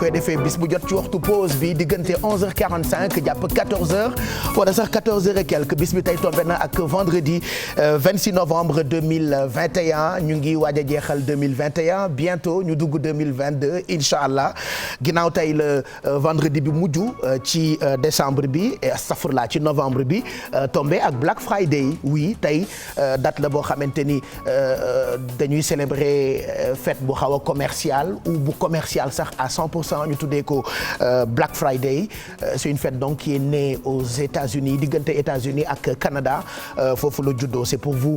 koy defee bis bu jot ci waxtu pause bi diggante 11h45 jàpp 14h wala sax 14h et quelques bis bi tey tombé na ak vendredi 26 novembre 2021 ñu ngi waaj a jeexal 2021 bientôt ñu dugg 2022 incha allah ginnaaw tey la vendredi bi mujj ci décembre bi astafurla ci novembre bi tombé ak Black Friday oui tey date la boo xamante ni dañuy célébrer fête bu xaw a commercial ou bu commercial sax à 100%. ñu tuddee ko Black Friday c'est une fête donc qui est née aux États-Unis diggante États-Unis ak Canada foofu la juddoo c'est pour vous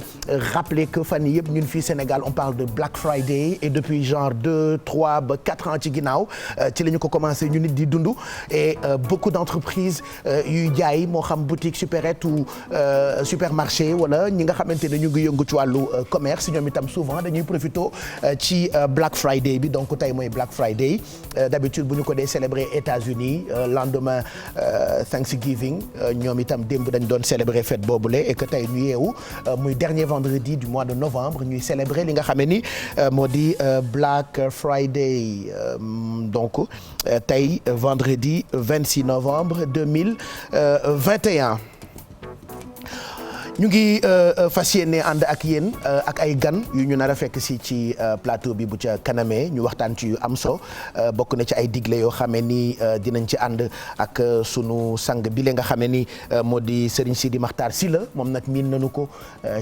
rappeler que fan yii yëpp ñun fii Sénégal on parle de Black Friday et depuis genre 2, 3 ba 4 ans ci ginnaaw ci la ñu ko commencé ñu nit di dund et beaucoup d'entreprises yuy jaay moo xam boutique supérette ou supermarché wala ñi nga xamante ne ñu ngi yëngu ci wàllu commerce ñoom itam souvent dañuy profito ci Black Friday bi donc tey mooy Black Friday. D'habitude bu ñu ko dee célébrer États-Unis lendemain Thanksgiving ñoom itam démb dañ doon célébrer fête boobule et que tey ñu yeewu muy dernier vendredi du mois de novembre ñuy célébrer li nga xam ne ni moo di Black Friday donc tey vendredi 26 novembre 2021. ñu ngi fas yéene ànd ak yéen ak ay gan yu ñu nar a fekk si ci plateau bi bu ca kanamee ñu waxtaan ci yu am solo bokk na ci ay digle yoo xam ne ni dinañ ci ànd ak sunu sang bi nga xam ne ni moo di Serigne Sidi Makhtar Sylla moom nag miin nañu ko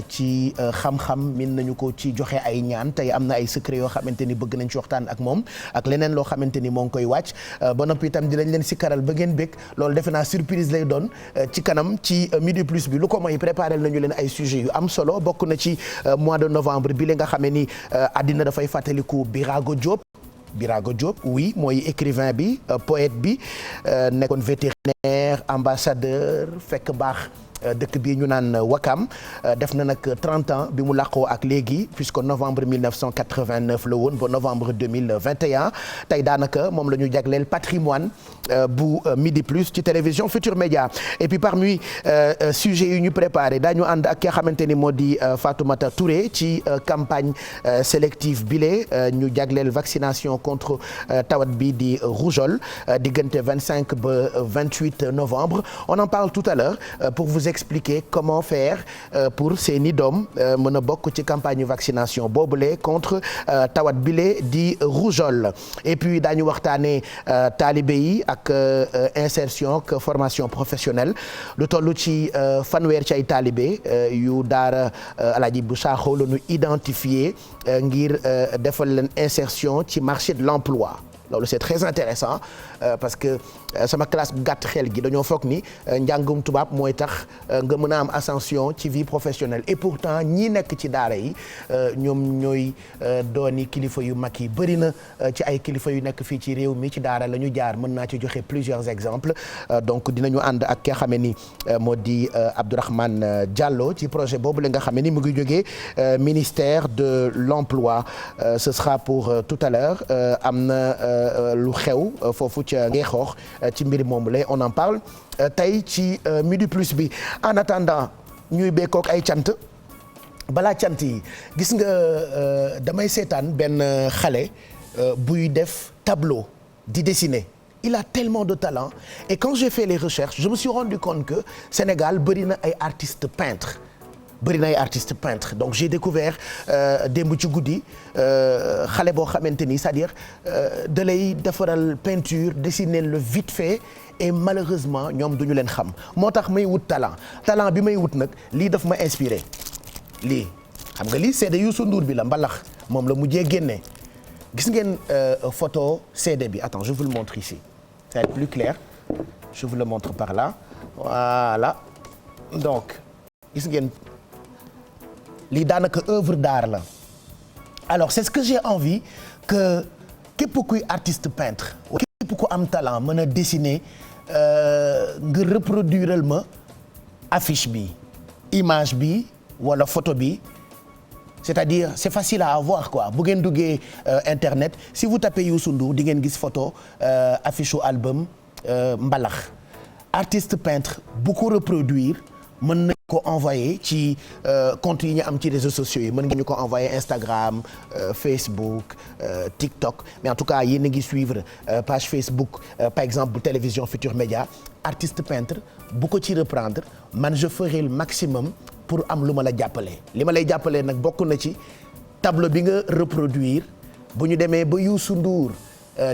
ci xam-xam miin nañu ko ci joxe ay ñaan tey am na ay secret yoo xamante ni bëgg nañ ci waxtaan ak moom ak leneen loo xamante ni moo ngi koy wàcc ba noppi itam dinañ leen si karal ba ngeen bég loolu defe naa surprise lay doon ci kanam ci Midi Plus bi lu ko mooy préparé nañu leen ay sujets yu am solo bokk na ci mois de novembre bi li nga xamee ni àddina dafay fàttaliku Birago Diop oui mooy écrivain bi poète bi nekkoon vétérinaire ambassadeur fekk baax dëkk bii ñu naan Wakam def na nag 30 ans bi mu làqoo ak léegi puisque novembre 1989 la woon ba novembre 2021 tey daanaka moom la ñu jagleel patrimoine bu Midi Plus ci télévision Futur Média et puis parmi sujets yu ñu préparé daañu ànd ak ki nga xamante ni moo di Fatoumata Touré ci campagne sélective bile ñu jagleel vaccination contre tawat bi di rougeole diggante 25 ba 28 novembre on en parle tout à l'heure pour vous expliquer comment faire pour seeni doom mën a bokk ci campagne vaccination boobule contre tawat bile di rougeole et puis daañu waxtaanee taalibe yi ak insertion ak formation professionnelle lu toll ci fanweer ci ay taalibe yu daara Alaaji bu Sakho la ñu identifié ngir defal leen insertion ci marché de l'emploi loolu c'est très intéressant parce que sama classe bu gàtt xel gi dañoo foog ni njàngum tubaab mooy tax nga mën a am ascension ci vie professionnelle et pourtant ñi nekk ci daara yi ñoom ñooy dooni kilifa yu mag yi bëri na ci ay kilifa yu nekk fii ci réew mi ci daara la ñu jaar mën naa ci joxe plusieurs exemples donc dinañu ànd ak ki nga xam ne ni moo di Abdourahmane Diallo ci projet boobu la nga xam ne ni mu ngi jógee ministère de l'emploi ce sera pour tout à l'heure am na lu xew foofu ca Ngeexoox ci mbir moomu la on en parle tey ci Midi Plus bi en attendant ñuy bekkook ay cant balaa cant yi gis nga damay seetaan benn xale buy def tableau di dessiner il a tellement de talent et quand j'ai fait les recherches je me suis rendu compte que Sénégal bëri na ay artistes peintres donc j'ai découvert démb ci guddi xale boo xamante ni c'est-à-dire da lay defaral peinture dessiner le vite fait et malheureusement ñoom duñu leen xam moo tax may wut talent bi may wut nag lii daf ma inspiré lii xam nga lii CD Youssou Ndour bi la mbalax moom la mujjee génne gis ngeen photo CD bi attends je vous le montre ici ça va être plus clair je vous le montre par là voilà donc gis ngeen lii daanaka œuvre d'art la alors c'est ce que j'ai envie que képp kuy artiste peintre képp ku am talent mën a dessiner nga reproduiral ma affiche bi image bi wala photo bi c'est-à-dire c'est facile à avoir quoi bu ngeen duggee internet si vous tapez Youssou Ndour di ngeen gis photo affiche u album mbalax artiste peintre bu ko reproduire mën nañu ko envoyer ci compte yi ñu am ci réseaux sociaux yi mën ngeen ñu ko envoyer Instagram Facebook TikTok mais en tout cas yéen a ngi suivre page Facebook par exemple bu télévision Futur Média artiste peintre bu ko ci reprendre man je ferai le maximum pour am lu ma la jàppale li ma lay jàppalee nag bokk na ci tableau bi nga reproduire bu ñu demee ba Youssou Ndour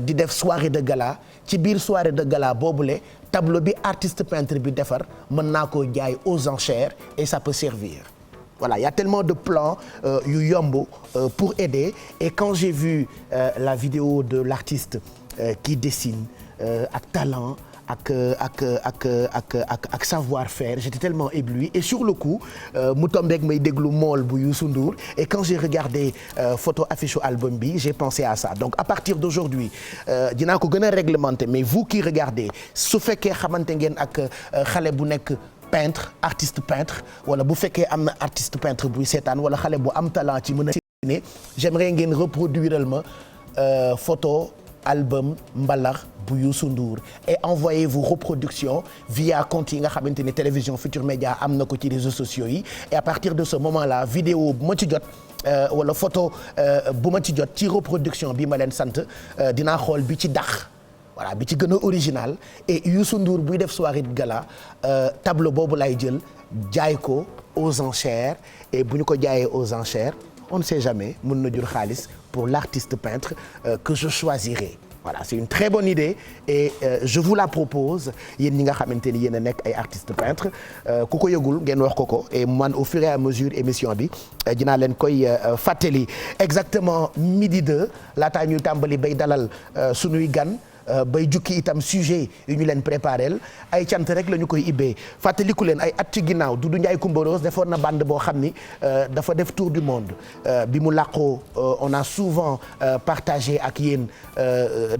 di def soirée de gala ci biir soirée de gala boobule tableau bi artiste peintre bi defar mën naa koo jaay aux enchères et ça peut servir voilà il y a tellement de plans yu yomb pour aider et quand j'ai vu la vidéo de l'artiste qui dessine ak talent ak savoir-faire j'étais tellement ébloui et sur le coup mu tombeek may déglu mool bu Youssou Ndour et quand j'ai regardé photo affiche album bi j'ai pensé à ça donc à partir d'aujourd'hui dinaa ko gën a réglementer mais vous qui regardez su fekkee xamante ngeen ak xale bu nekk peintre artiste peintre wala bu fekkee am na artiste peintre buy seetaan wala xale bu am talent ci mën a dessiner j'aimerais ngeen reproduire ma photo album mbalax bu Youssou Ndour et envoyez vos reproductions via compte yi nga xamante ni télévision Futur Média am na ko ci réseaux sociaux yi et à partir de ce moment-là vidéo bu ma ci jot wala photo bu ma ci jot ci reproduction bi ma leen sant dinaa xool bi ci dax voilà bi ci gën a original et Youssou Ndour buy def soirée de gala tableau boobu lay jël jaay ko aux enchères et bu ñu ko jaayee aux enchères on ne sait jamais mën na jur xaalis pour l'artiste peintre que je choisirai voilà c'est une très bonne idée et je vous la propose yéen ñi nga xamante ni yéen a nekk ay artistes peintres ku ko yëgul ngeen wax ko et man au fur et à mesure émission bi dinaa leen koy fàttali exactement midi 2 laataa ñuy tàmbali bay dalal sunuy gan bay jukki itam sujet yu ñu leen préparel ay cant rek la ñu koy ibbee fàttaliku leen ay at ci ginnaaw Doudou Ndiaye Coumba Rose defoon na bande boo xam ni dafa def tour du monde bi mu làqoo on a souvent partagé ak yéen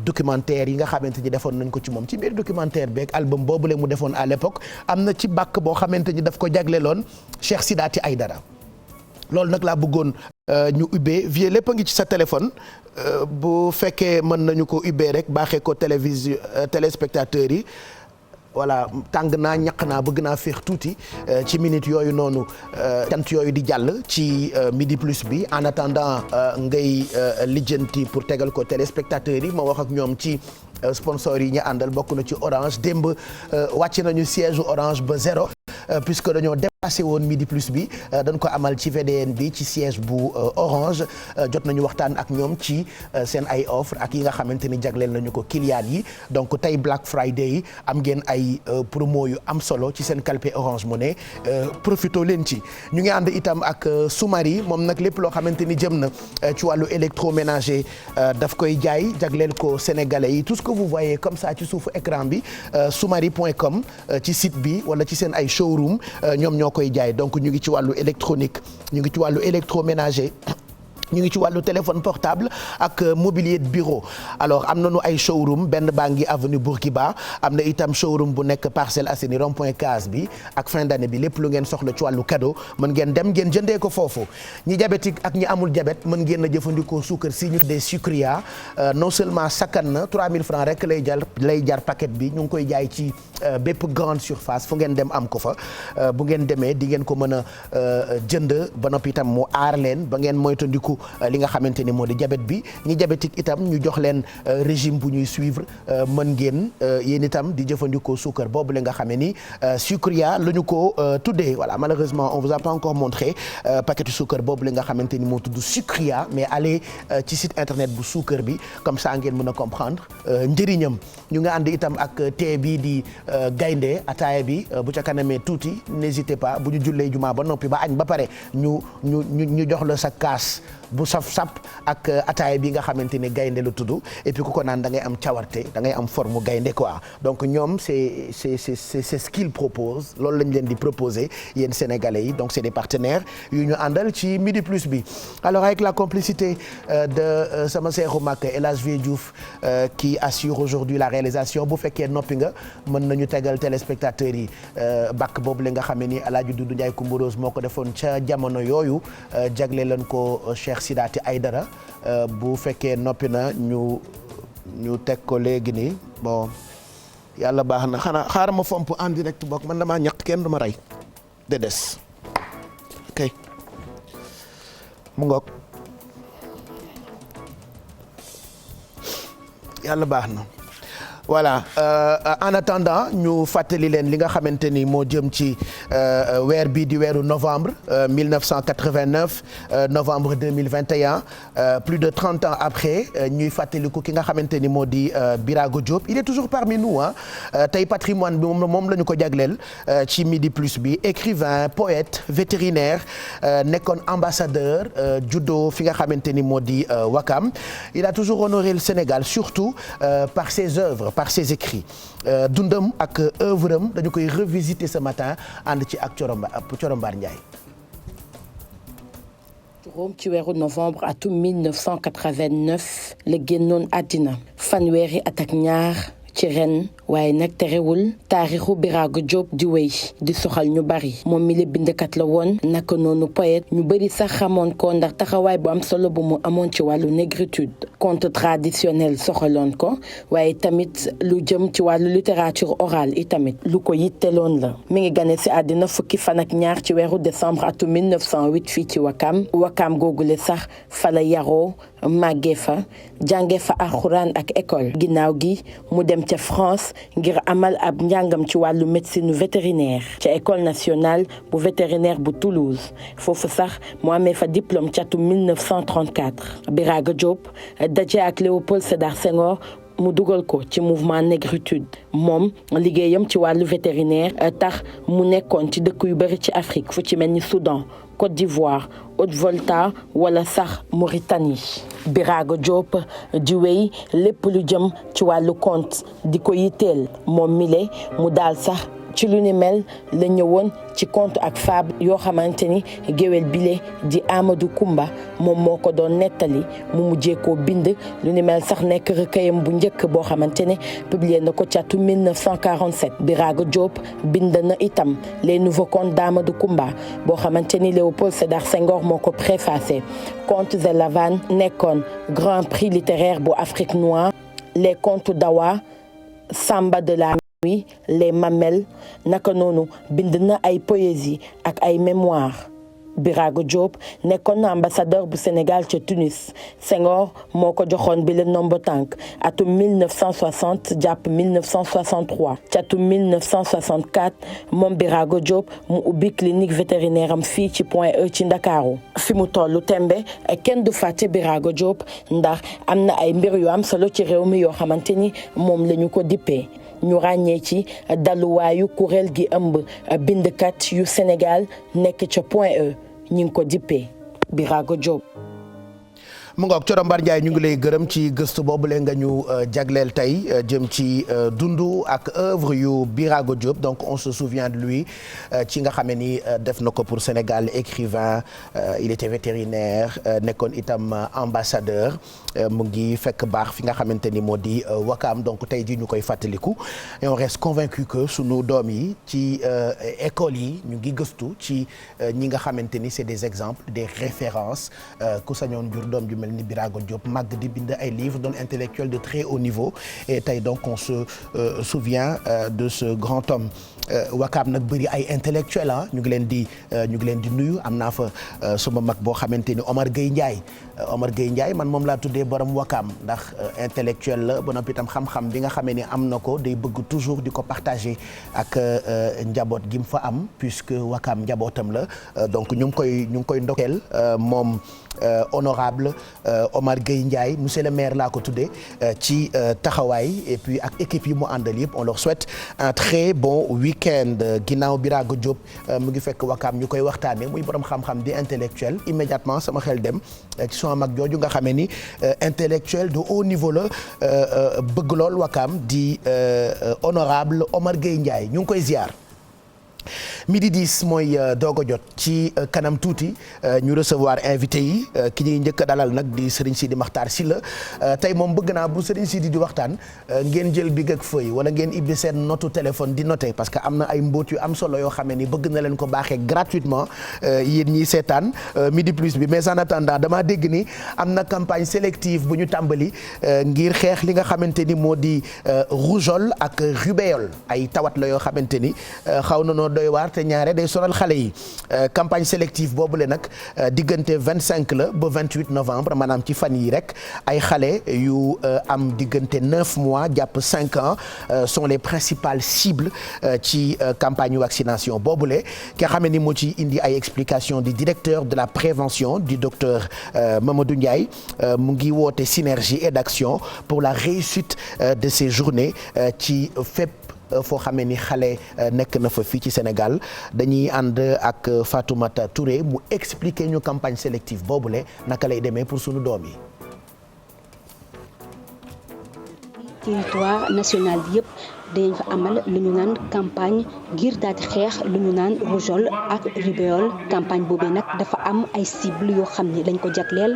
documentaire yi nga xamante ni defoon nañ ko ci moom ci biir documentaire beeg album boobule mu defoon à l'époque am na ci bàkk boo xamante ni daf ko jagleloon Cheikh Sidaati Aïdara loolu nag laa bëggoon ñu ubbee vie lépp a ngi ci sa téléphone bu fekkee mën nañu ko ubbee rek baaxee ko téléspectateurs yi voilà tàng naa ñaq naa bëgg naa féex tuuti ci minute yooyu noonu cant yooyu di jàll ci midi plus bi en attendant ngay lijjanti pour tegal ko téléspectateurs yi ma wax ak ñoom ci sponsors yi ñu àndal bokk na ci Orange démb wàcc nañu siège Orange ba 0 puisque dañoo dépassé woon midi plus bi dañ ko amal ci VDN bi ci siège bu Orange jot nañu waxtaan ak ñoom ci seen ay offre ak yi nga xamante ni jagleel nañu ko client yi donc tey Black Friday yi am ngeen ay promo yu am solo ci seen calpe Orange Money profito leen ci ñu ngi ànd itam ak Soumari moom nag lépp loo xamante ni jëm na ci wàllu électroménager daf koy jaay jagleel ko sénégalais yi tout ce que vous voyez comme ça ci suufu écran bi soumari.com ci site bi wala ci seen ay showroom ñoom ñoo koy jaay donc ñu ngi ci wàllu électronique ñu ngi ci wàllu électroménager ñu ngi ci wàllu téléphone portable ak mobilier de bureau alors am nañu ay showroom benn baa ngi avenue Bourguiba am na itam showroom bu nekk Parcelles Assainies rond-point case bi ak fin d'année bi lépp lu ngeen soxla ci wàllu cadeau mën ngeen dem ngeen jëndee ko foofu ñi diabétique ak ñi amul diabète mën ngeen a jëfandikoo suukar si ñu des sucria non seulement sakkan na 3000 francs rek lay jar paquet bi ñu ngi koy jaay ci bépp grande surface fu ngeen dem am ko fa bu ngeen demee di ngeen ko mën a jënd ba noppi itam mu aar leen ba ngeen moytandiku li nga xamante ni moo di diabète bi ñi diabétique itam ñu jox leen régime bu ñuy suivre mën ngeen yéen itam di jëfandikoo suukar boobu la nga xamee ni sucria la ñu ko tuddee voilà malheureusement on vous a pas encore montré paquetu suukar boobu la nga xamante ni moo tudd sucria mais allez ci site internet bu suukar bi comme ça ngeen mën a comprendre njëriñam ñu nga ànd itam ak thé bi di gaynde ataaya bi bu ca kanamee tuuti n'hésitez pas bu ñu jullee jumaa ba noppi ba añ ba pare ñu jox la sa kaas bu sap ak ataaya bi nga xamante ni gaynde la tudd et puis ku ko naan da ngay am cawarte da ngay am forme gaynde quoi donc ñoom c'est ce qu'ils proposent loolu lañ leen di proposer yéen sénégalais yi donc c'est des partenaires yu ñu àndal ci midi plus bi alors avec la complicité de sama seexu mag El Hadj Vieux Diouf qui assure aujourd'hui la réalisation bu fekkee noppi nga mën nañu tegal téléspectateurs yi bakk boobu la nga xam ne ni El Hadj Doudou Ndiaye Coumba Rose moo ko defoon ca jamono yooyu jagle leen ko Cheikh Sidaati Aïdara bu fekkee noppi na ñu teg ko léegi nii bon yàlla baax na xanaa xaaral ma fomp en direct bokk man damaa ñaq kenn du ma rey de des ok mu ngoog yàlla baax na. voilà en attendant ñu fàttali leen li nga xamante ni moo jëm ci weer bii di weeru novembre 1989 novembre 2021 plus de 30 ans après ñuy fàttaliku ki nga xamante ni moo di Birago Diop il est toujours parmi nous ah tey patrimoine bi moom la ñu ko jagleel ci Midi Plus bi écrivain poète vétérinaire nekkoon ambassadeur judo fi nga xamante ni moo di Wakam il a toujours honoré le Sénégal surtout par ses œuvres par ses écrits dundam ak œuvre am dañu koy revisiter ce matin ànd ci ak Corombaar Ndiaye. juróom ci weeru novembre atum 1989 la génnoon àddina fanweeri at ak ñaar ci ren waaye nag terewul taarixu Birago Diop di wéy di soxal ñu bari moom mi la bindkat la woon naka noonu poète ñu bari sax xamoon ko ndax taxawaay bu am solo bu mu amoon ci wàllu négritude conte traditionnel soxaloon ko waaye tamit lu jëm ci wàllu littérature orale i tamit lu ko yitteloon la mi ngi gane si àddina fukki fan ak ñaar ci weeru décembre atum 1908 fii ci Wakam googule sax fa la yaroo màggee fa jànge fa alxuraan ak école ginnaaw gi mu dem ca France ngir amal ab njàngam ci wàllu médecine vétérinaire ca école nationale bu vétérinaire bu Toulouse foofu sax mu amee fa diplôme ci atum 1934 Birago Diop daje ak Léopold Sédar Senghor mu dugal ko ci mouvement négritude moom liggéeyam ci wàllu vétérinaire tax mu nekkoon ci dëkk yu bari ci Afrique fu ci mel ni Soudan Côte d'Ivoire Haute-Volta wala sax Mauritanie Birago Diop di wéy lépp lu jëm ci wàllu conte di ko yitteel moom mile mu daal sax ci lu ni mel la ñëwoon ci conte ak fable yoo xamante ni géwél bile di Amadou Koumba moom moo ko doon nettali mu mujjee koo bind lu ni mel sax nekk recueillam bu njëkk boo xamante ne publié na ko ci atum 1947 Birago Diop bind na itam les nouveaux contes d'Amadou Koumba boo xamante ni Léopold Sédar Senghor moo ko préfacé Contes et Lavanes nekkoon grand prix littéraire bu Afrique noire les contes d'Awa Samba de la oui les Mamelles naka noonu bind na ay poésie ak ay mémoires Birago Diop nekkoon na ambassadeur bu Sénégal ca Tunis Senghor moo ko joxoon bi le nombre tànk atum 1960 jàpp 1963 ci atum 1964 moom Birago Diop mu ubbi clinique vétérinaire am fii ci Point E ci Ndakaaru fi mu tollu tembe kenn du fàtte Birago Diop ndax am na ay mbir yu am solo ci réew mi yoo xamante ni moom la ñu ko dippee ñu ràññee ci daluwaayu kuréel gi ëmb bindkat yu Sénégal nekk ca Point E ñu ngi ko dippee Birago Diop. mu ngoog Corombaar Ndiaye ñu ngi lay gërëm ci gëstu boobu leen nga ñu jagleel tey jëm ci dundu ak œuvre yu Birago Diop donc on se souvient de lui ci nga xam ni def na ko pour Sénégal écrivain il était vétérinaire nekkoon itam ambassadeur mu ngi fekk baax fi nga xamante ni moo di Wakam donc tey jii ñu koy fàttaliku et on reste convaincu que sunu doom yi ci école yi ñu ngi gëstu ci ñi nga xamante ni c'est des exemples des références ku sañoon jur doom ju mel ni Birago Diop màgg di bind ay livres doon intellectuel de très haut niveau et tey donc on se souvient de ce grand homme Wakam nag bëri ay intellectuel ah ñu ngi leen di nuyu am naa fa suma mag boo xamante ni Omar Gueye Ndiaye man moom laa tuddee borom Wakam ndax intellectuel la ba noppi itam xam-xam bi nga xamee ni am na ko day bëgg toujours di ko partager ak njaboot gi mu fa am puisque Wakam njabootam la donc ñu ngi koy ndokkeel moom honorable Omar Gueye Ndiaye monsieur le maire laa ko tuddee ci taxawaay et puis ak équipe yi mu àndal yëpp on leur souhaite un très bon week-end ginnaaw Birago Diop mu ngi fekk Wakam ñu koy waxtaanee muy borom xam-xam di intellectuel immédiatement sama xel dem ci sama mag jooju nga xamee ni intellectuel de haut niveau la bëgg lool Wakam di honorable Omar Gueye Ndiaye ñu ngi koy ziar. midi 10 mooy doog a jot ci kanam tuuti ñu recevoir invité yi ki ñuy njëkk a dalal nag di Serigne Sidi Makhtar Sylla tey moom bëgg naa bu Serigne Sidi di waxtaan ngeen jël big ak feuille wala ngeen ibbi seen notu téléphone di noter parce que am na ay mbóot yu am solo yoo xam ne ni bëgg na leen ko baaxee gratuitement yéen ñiy seetaan midi plus bi mais en attendant damaa dégg ni am na campagne sélective bu ñu tàmbali ngir xeex li nga xamante ni moo di rougeole ak rubéole ay tawat la yoo xamante ni xaw na noo doy waar ndaxte ñaare day sonal xale yi campagne sélective boobule nag diggante 25 la ba 28 novembre maanaam ci fan yi rek ay xale yu am diggante 9 mois jàpp 5 ans sont les principales cibles ci campagne vaccination boobule ki nga xam ne ni moo ci indi ay explications du directeur de la prévention du docteur Mamadou Ndiaye mu ngi woote synergie et d'action pour la réussite de ces journées ci fépp foo xamee ni xale nekk na fa fii ci Sénégal dañuy ànd ak Fatoumata Touré mu expliquer ñu campagne sélective boobule naka lay demee pour sunu doom yi. territoire national bi yëpp dañ fa amal lu ñu naan campagne ngir daal di xeex lu ñu naan rougeole ak rubéole campagne boobee nag dafa am ay cible yoo xam ne dañ ko jagleel.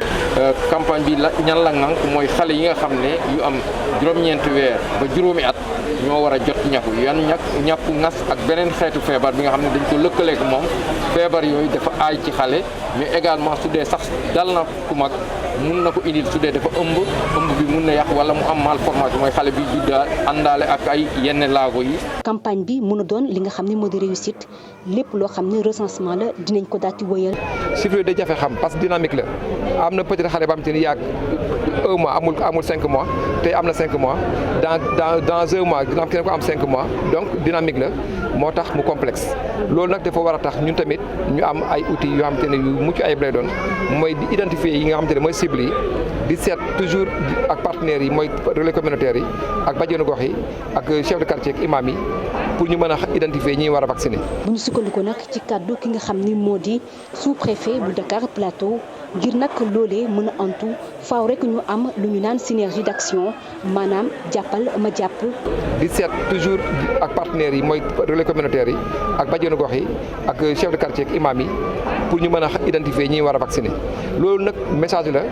campagne bi ñan la ŋànk mooy xale yi nga xam ne yu am juróom-ñeenti weer ba juróomi at ñoo war a jot ñàkku yan ñàkku ngas ak beneen xeetu feebar bi nga xam ne dañ ko lëkkaleek moom feebar yooyu dafa aay ci xale mais également su dee sax dal na ku mag mun na ko indil su dee dafa ëmb bi mun na yàq wala mu am malformation mooy xale bi juddaa àndaale ak ay yenn laago yi. campagne bi mën a doon li nga xam ne moo di réussite lépp loo xam ne recensement la dinañ ko daal di wëyal. chiffre da jafe xam parce que dynamique la am na peut-être xale ba am te ni yàgg 1 mois amul 5 mois tey am na 5 mois dans 1 mois dina am keneen ko am 5 mois donc dynamique la moo tax mu complexe loolu nag dafa war a tax ñun tamit ñu am ay outils yoo xamante ne yu mucc ayib lay doon mooy di identifier yi nga xamante ne mooy cible yi di seet toujours ak partenaires yi mooy relais communautaires yi ak bajenu gox yi ak chef de quartier ak imam yi pour ñu mën a identifier ñi war a vacciner. bu ñu sukkandiku nag ci kàddu ki nga xam ni moo di sous-préfet bu Dakar Plateau ngir nag loolee mën a antu faaw rek ñu am lu ñu naan synergie d'action maanaam jàppal ma jàpp. di seet toujours ak partenaires yi mooy relais communautaires yi ak bajenu gox yi ak chef de quartier ak imam yi pour ñu mën a identifier ñi war a vacciner loolu nag message la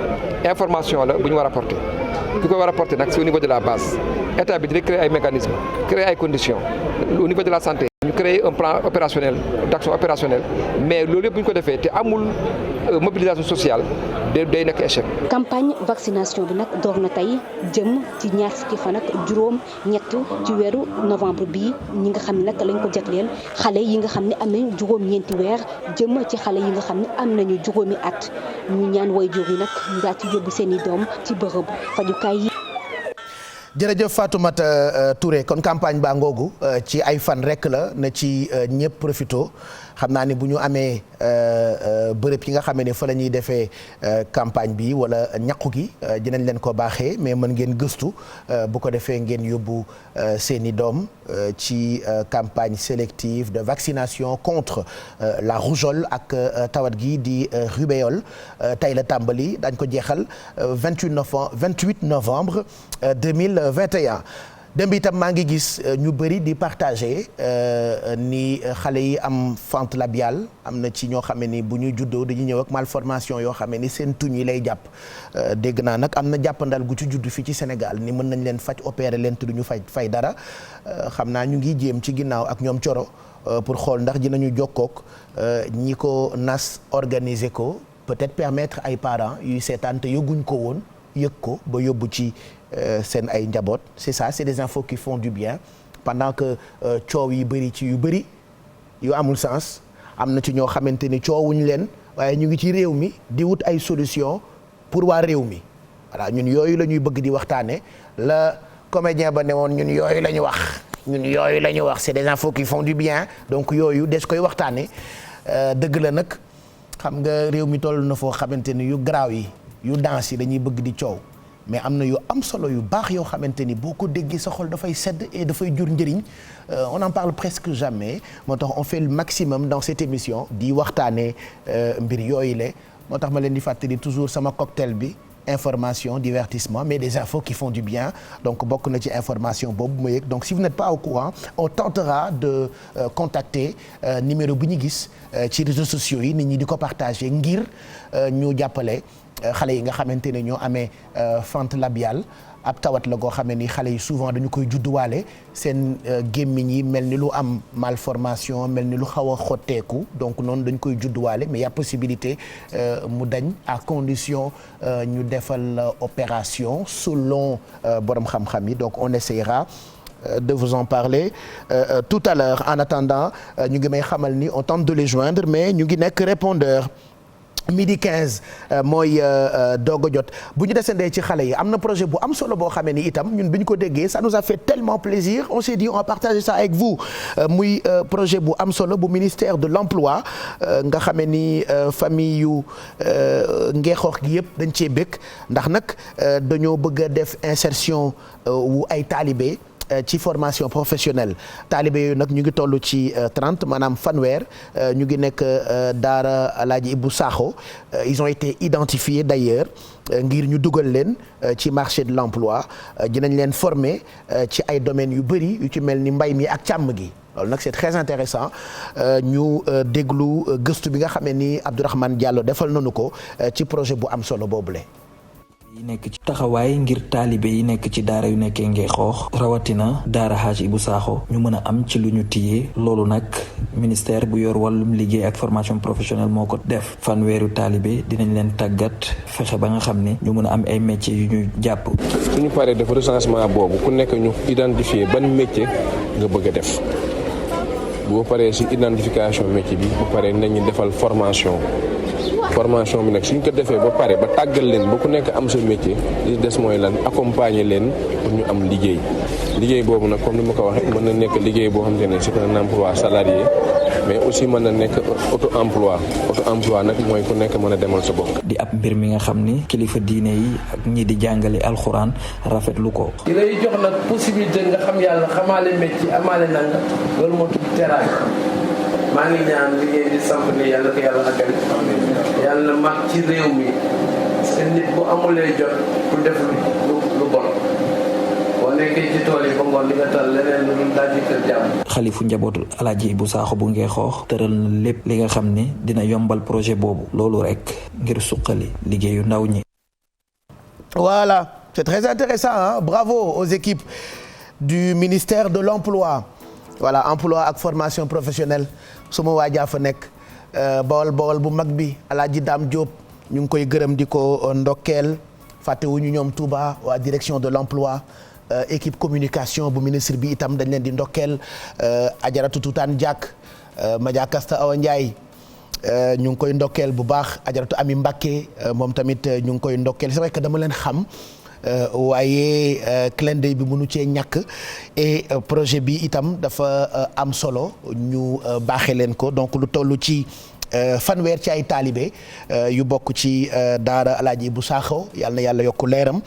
information la bu ñu war a porter ki ko war a porter nag c'est au niveau de la base état bi dina créer ay mécanismes créer ay conditions au niveau de la santé ñu créer un plan opérationnel d'action opérationnelle mais loolu yëpp bu ñu ko defee te amul mobilisation sociale day nekk échec. campagne vaccination bi nag door na tey jëm ci ñaar fukki fan ak juróom-ñett ci weeru novembre bii ñi nga xam ne nag lañ ko jagleel xale yi nga xam ne am nañu juróom-ñeenti weer jëm ci xale yi nga xam ne am nañu juróomi at ñu ñaan waajur yi nag ñu daal ci yóbbu seen i doom ci bërëb fajukaay yi. jërëjëf Fatoumata Touré kon campagne baa ngoogu ci ay fan rek la na ci ñëpp profito xam naa ni bu ñu amee bërëb yi nga xam ne fa la ñuy defee campagne bi wala ñaqu gi dinañ leen ko baaxee mais mën ngeen gëstu bu ko defee ngeen yóbbu seeni doom ci campagne sélective de vaccination contre la rougeole ak tawat gi di rubéole tey la tàmbali dañ ko jeexal 28 novembre 2021 démb itam maa ngi gis ñu bëri di partager ni xale yi am fente labiale am na ci ñoo xam ne ni bu ñuy juddoo dañuy ñëw ak malformation yoo xam ne ni seen tuñ yi lay jàpp dégg naa nag am na jàppandal gu ci judd fii ci Sénégal ni mën nañ leen faj opérer leen te duñu fay dara xam naa ñu ngi jéem ci ginnaaw ak ñoom coro pour xool ndax dinañu jokkook ñi ko nas organiser ko peut-être permettre ay parents yuy seetaan te yëguñ ko woon yëg ko ba yóbbu ci seen ay njaboot c'est ça, c'est des infos qui font du bien pendant que coow yi bëri ci yu bëri yu amul sens am na ci ñoo xamante ni coowuñ leen waaye ñu ngi ci réew mi di wut ay solution pour waa réew mi voilà ñun yooyu la ñuy bëgg di waxtaane la comédien ba ne woon ñun yooyu la ñu wax c'est des infos qui font du bien donc yooyu des koy waxtaane dëgg la nag xam nga réew mi toll na foo xamante ni yu garaaw yi yu danse yi dañuy bëgg di coow mais am na yu am solo yu baax yoo xamante ni boo ko déggee sa xol dafay sedd et dafay jur njëriñ on en parle presque jamais moo tax on fait le maximum dans cette émission di waxtaanee mbir yooyu le moo tax ma leen di fàttali toujours sama cocktail bi information divertissement mais des infos qui font du bien donc bokk na ci information boobu ma yëg donc si vous n'êtes pas au courant on tentera de contacter numéro bu ñu gis ci réseaux sociaux yi nit ñi di ko partager ngir ñu jàppale xale yi nga xamante ne ñoo amee fente labiale ab tawat la goo xam ne ni xale yi souvent dañu koy judduwaale seen gémmiñ yi mel ni lu am malformation mel ni lu xaw a xotteeku donc noonu dañ koy judduwaale mais y a possibilité mu dañ à condition ñu defal opération selon borom xam-xam yi donc on essaiera de vous en parler tout à l'heure. En attendant ñu ngi may xamal ni on tente de les joindre mais ñu ngi nekk répondeur. midi 15 mooy doog a jot bu ñu descendee ci xale yi am na projet bu am solo boo xamee ni itam ñun bi ñu ko déggee ça nous a fait tellement plaisir on s'est dit on va partager ça avec vous muy projet bu am solo bu ministère de l'emploi nga xamee ni famille yu ngeexoox gi yëpp dañ cee bëgg ndax nag dañoo bëgg a def insertion wu ay talibé ci formation professionnelle taalibe yooyu nag ñu ngi toll ci 30 maanaam fanweer ñu ngi nekk daara Alaaji Ibou Sakho ils ont été identifiés d'ailleurs ngir ñu dugal leen ci marché de l'emploi dinañ leen former ci ay domaines yu bëri yu ci mel ni mbay mi ak càmm gi loolu nag c'est très intéressant ñu déglu gëstu bi nga xamee ni Abdourahmane Diallo defal nañu ko ci projet bu am solo boobule. yi nekk ci taxawaay ngir taalibe yi nekk ci daara yu nekkee Ngeexoox rawatina daara Hadj Ibou Sakho ñu mën a am ci lu ñu tiyee loolu nag ministère bu yor wàllum liggéey ak formation professionnelle moo ko def fanweeru taalibe dinañ leen tàggat fexe ba nga xam ne ñu mën a am ay métiers yu ñu jàpp. suñu paree def recensement boobu ku nekk ñu identifier ban métier nga bëgg a def bu paree ci identification métier bi bu paree nañu defal formation bi nag suñ ko defee ba pare ba tàggal leen ba ku nekk am sa métier li des mooy lan accompagner leen pour ñu am liggéey boobu nag comme ni ma ko waxee mën na nekk liggéey boo xamante ne c'est un emploi salarié mais aussi mën na nekk auto emploi nag mooy ku nekk mën a demal sa bopp. di ab mbir mi nga xam ni kilifa diine yi ak ñi di jàngale alxuraan rafetlu ko. di lay jox nag possibilité nga xam yàlla xamaale métier amaale nanga loolu moo tudd teraanga maa ngi ñaan liggéey di samp ni yàlla ko yàlla akal yàlla mag ci réew mi seen nit bu amulee jot pour def lu bon boo nekkee ci tool yi ba ngoon li nga tal leneen lu dul daal di kër jàmm. xalifu njabootu Alaaji Ibou Sakho bu Ngeexoox tëral na lépp li nga xam ni dina yombal projet boobu loolu rek ngir suqali liggéeyu ndaw ñi. Voilà, c'est très intéressant hein? Bravo aux équipes du ministère de l'emploi. Voilà, emploi ak formation professionnelle suma waajaa fa nekk bawol bu mag bi Alaaji Dame Diop ñu ngi koy gërëm di ko ndokkeel fàttewuñu ñoom Touba waa direction de l'emploi équipe communication bu ministre bi itam dañ leen di ndokkeel Ajaratu Tutaan Diak Madia Kasta Awa Ndiaye ñu ngi koy ndokkeel bu baax Ajaratu Ami Mbacké moom tamit ñu ngi koy ndokkeel c'est vrai que dama leen xam waaye clin d'œil bi mënu cee ñàkk et projet bi itam dafa am solo ñu baaxee leen ko donc lu toll ci fanweer ci ay taalibe yu bokk ci daara Alaaji Ibou Sakho yàlla na yàlla yokk leeram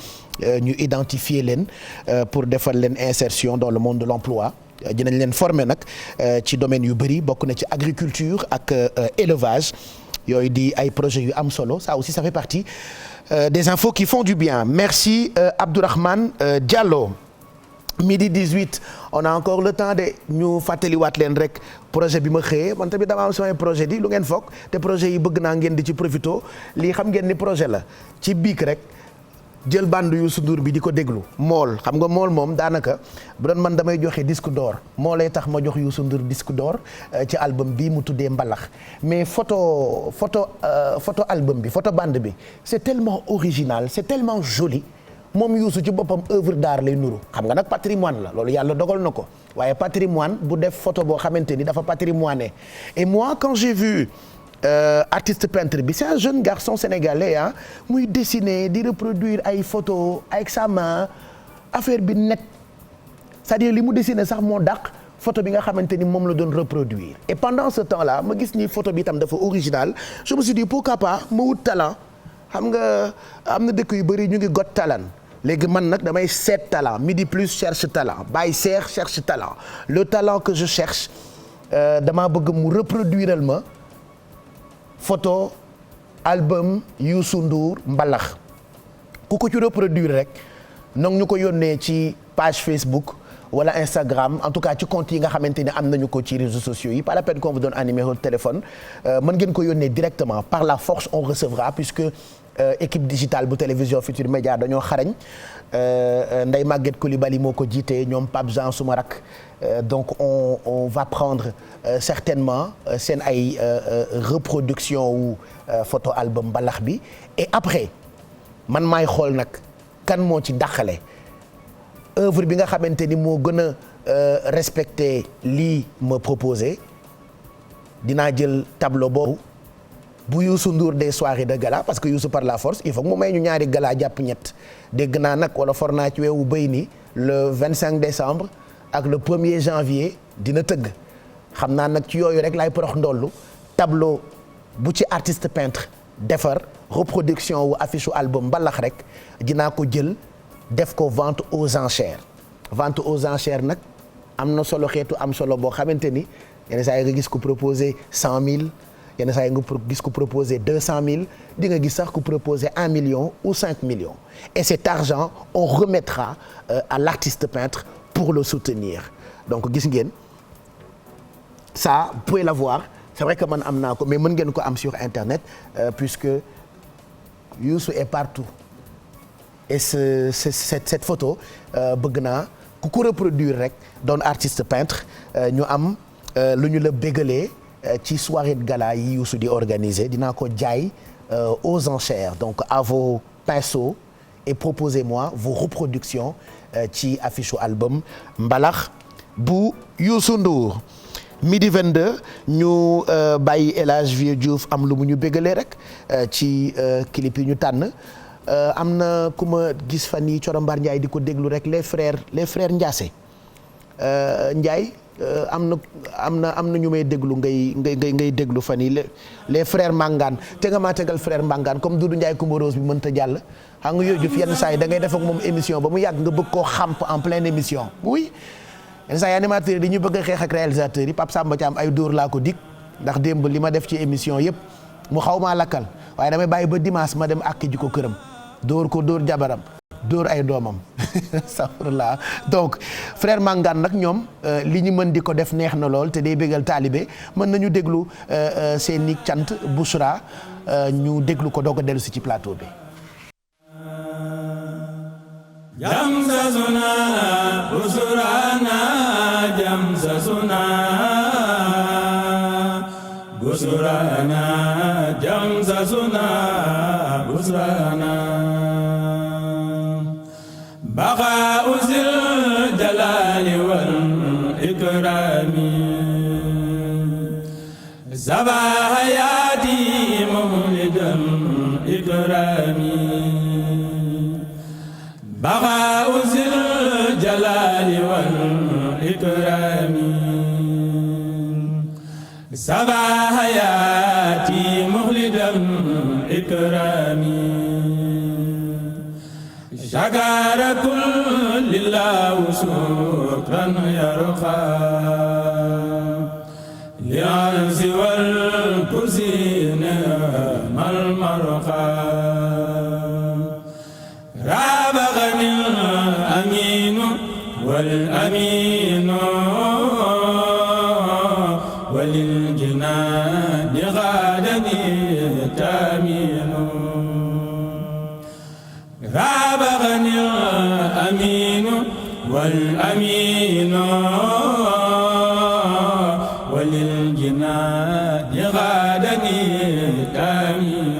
ñu identifier leen pour defal leen insertion dans le monde de l'emploi dinañ leen former nag ci domaine yu bëri bokk na ci agriculture ak élevage yooyu di ay projets yu am solo ça aussi ça fait partie des infos qui font du bien merci Abdourahmane Diallo midi 18 on a encore le temps de ñu fàttaliwaat leen rek projet bi ma xëyee man tamit dama am samay projet di lu ngeen foog te projet yi bëgg naa ngeen di ci profito lii xam ngeen ni projet la ci biik rek jël bande Youssou Ndour bi di ko déglu mool xam nga mool moom daanaka bu doon man damay joxe disque d'or moo lay tax ma jox Youssou Ndour disque d'or ci album bi mu tuddee Mbalax mais photo album bi photo bande bi c'est tellement original c'est tellement joli moom Youssou ci boppam œuvre d'art lay nuru xam nga nag patrimoine la loolu yàlla dogal na ko waaye patrimoine bu def photo boo xamante ni dafa patrimoine et moi quand j'ai vu artiste peintre bi c'est un jeune garçon sénégalais ah muy dessiner di reproduire ay photos avec sa main affaire bi net c'est-à-dire li mu dessiner sax moo dàq photo bi nga xamante ni moom la doon reproduire et pendant ce temps-là ma gis ni photo bi itam dafa original je me suis dit pourquoi pas ma wut talent xam nga am na dëkk yu bëri ñu ngi got talent léegi man nag damay seet talent Midi Plus cherche talent Baye Serre cherche talent le talent que je cherche damaa bëgg mu reproduiral ma photo album Youssou Ndour Mbalax ku ko ci reproduire rek donc ñu ko yónnee ci page Facebook wala Instagram en tout cas ci compte yi nga xamante ni am nañu ko ci réseaux sociaux yi pas la peine qu'on vous donne un numéro de téléphone mën ngeen ko yónnee directement par la force on recevra puisque équipe digitale bu télévision Futurs Médias dañoo xarañ Ndeye Maguette Coulibaly moo ko jiite ñoom Pape Jean suma rak donc on va prendre certainement seen ay reproduction wu photo album Mbalax bi et après man maay xool nag kan moo ci dàqale œuvre bi nga xamante ni moo gën a respecté lii ma proposé dinaa jël tableau boobu bu Youssou Ndour des soirées de gala parce que Youssou par la force il faut mu may ñu ñaari gala jàpp ñett dégg naa nag wala for naa ci weewu béy ni le 25 décembre ak le 1er janvier dina tëgg xam naa nag ci yooyu rek laay porox ndollu tableau bu ci artiste peintre defar reproduction wu affiche u album mbalax rek dinaa ko jël def ko vente aux enchères nag am na solo xeetu am solo boo xamante ni yenn saa yi nga gis ko proposé 100 000 yenn saa yi nga gis ko proposé 200 000 di nga gis sax ko proposé 1 million ou 5 millions et cet argent on remettra à l'artiste peintre pour le soutenir donc gis ngeen ça vous pouvez la voir c'est vrai que man am naa ko mais mën ngeen ko am sur internet puisque Youssou est partout et cette photo bëgg naa ku ko reproduire rek doon artiste peintre ñu am lu ñu la bégalee ci soirée de gala yi Youssou di organiser dinaa ko jaay aux enchères donc à vos pinceaux et proposez-moi vos reproductions ci affiche album mbalax bu Youssou Ndour midi 22 ñu bàyyi El Hadj Vieux Diouf am lu mu ñu bégalee rek ci clip yi ñu tànn am na ku ma gis fan yii Coro Mbar Ndiaye di ko déglu rek les frères Ndiassé Ndiaye am na ñu may déglu ngay déglu fan yii les frères Mangane te nga maa tegal frère Mangane comme Doudou Ndiaye Coumba Rose bi mënta jàll xam nga yooyu yenn saa yi da ngay def ak moom émission ba mu yàgg nga bëgg koo xamp en pleine émission oui yenn saa yi animateurs yi dañuy bëgg a xeex ak réalisateurs yi Pape Samba Thiam ay dóor laa ko dig ndax démb li ma def ci émission yëpp mu xaw maa lakkal waaye damay bàyyi ba dimanche ma dem àkki ji ko këram dóor jabaram dóor ay doomam safrla donc frère Mangane nag ñoom li ñu mën di ko def neex na lool te day bégal taalibe mën nañu déglu seeni cant Bouchra ñu déglu ko doog a dellu si ci plateau bi jamsasuna busurana jamsasuna busurana jamsasuna busurana baqa uzil jalali wal ikrami sabahayati mawlidan ikrami بقاء ذي الجلال والإكرام سبا حياتي مخلدا إكرامي شكر كل الله شكرا يرقى للعرش والكرسي نعم المرقى رابغني الأمين والأمين وللجنان غادني التامين رابغني الأمين والأمين وللجنان غادني التامين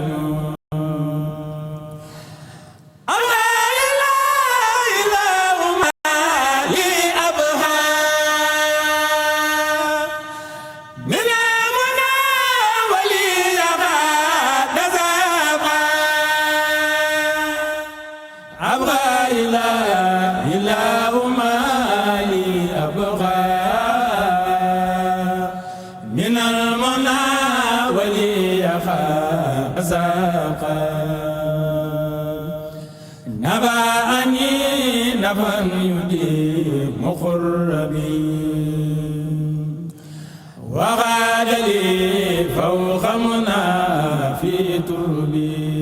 نبأني نبأ يديم مقربي وغاد لي فوق منى في تربي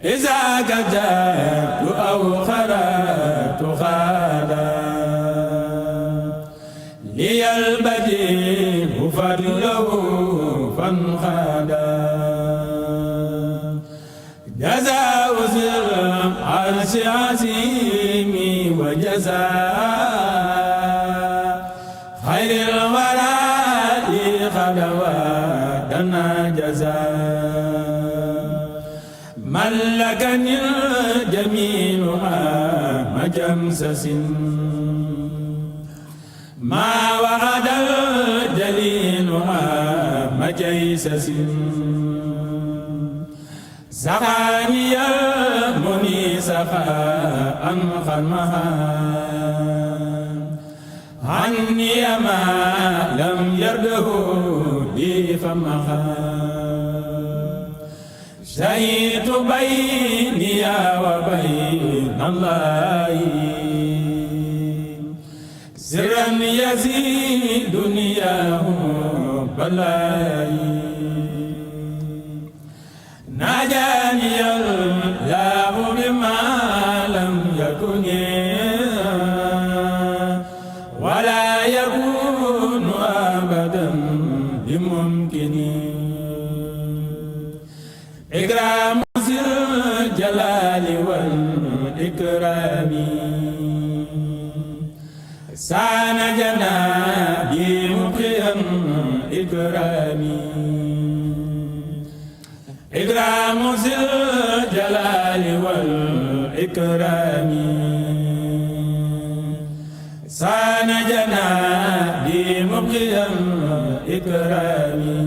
إذا كذبت أو خرجت خادا لي البديع فضله فانخادا جزاء ذي العرش عظيم وجزاء خير الورى خلواتنا جزاء ملكني الجميل جمسس ما وعد الجليل مجيسس سقاني المني سخاء خرمها عني ما لم يرده لي فمها شهدت بيني وبين الله سرا يزيد دنياه بلاي ناجاني الله بما لم يكن ولا يكون أبدا بممكن إكرام ذي الجلال والإكرام سان جنابي مقيا إكرامي إكرام ذي الجلال والإكرام سان جنابي مقيا إكرامي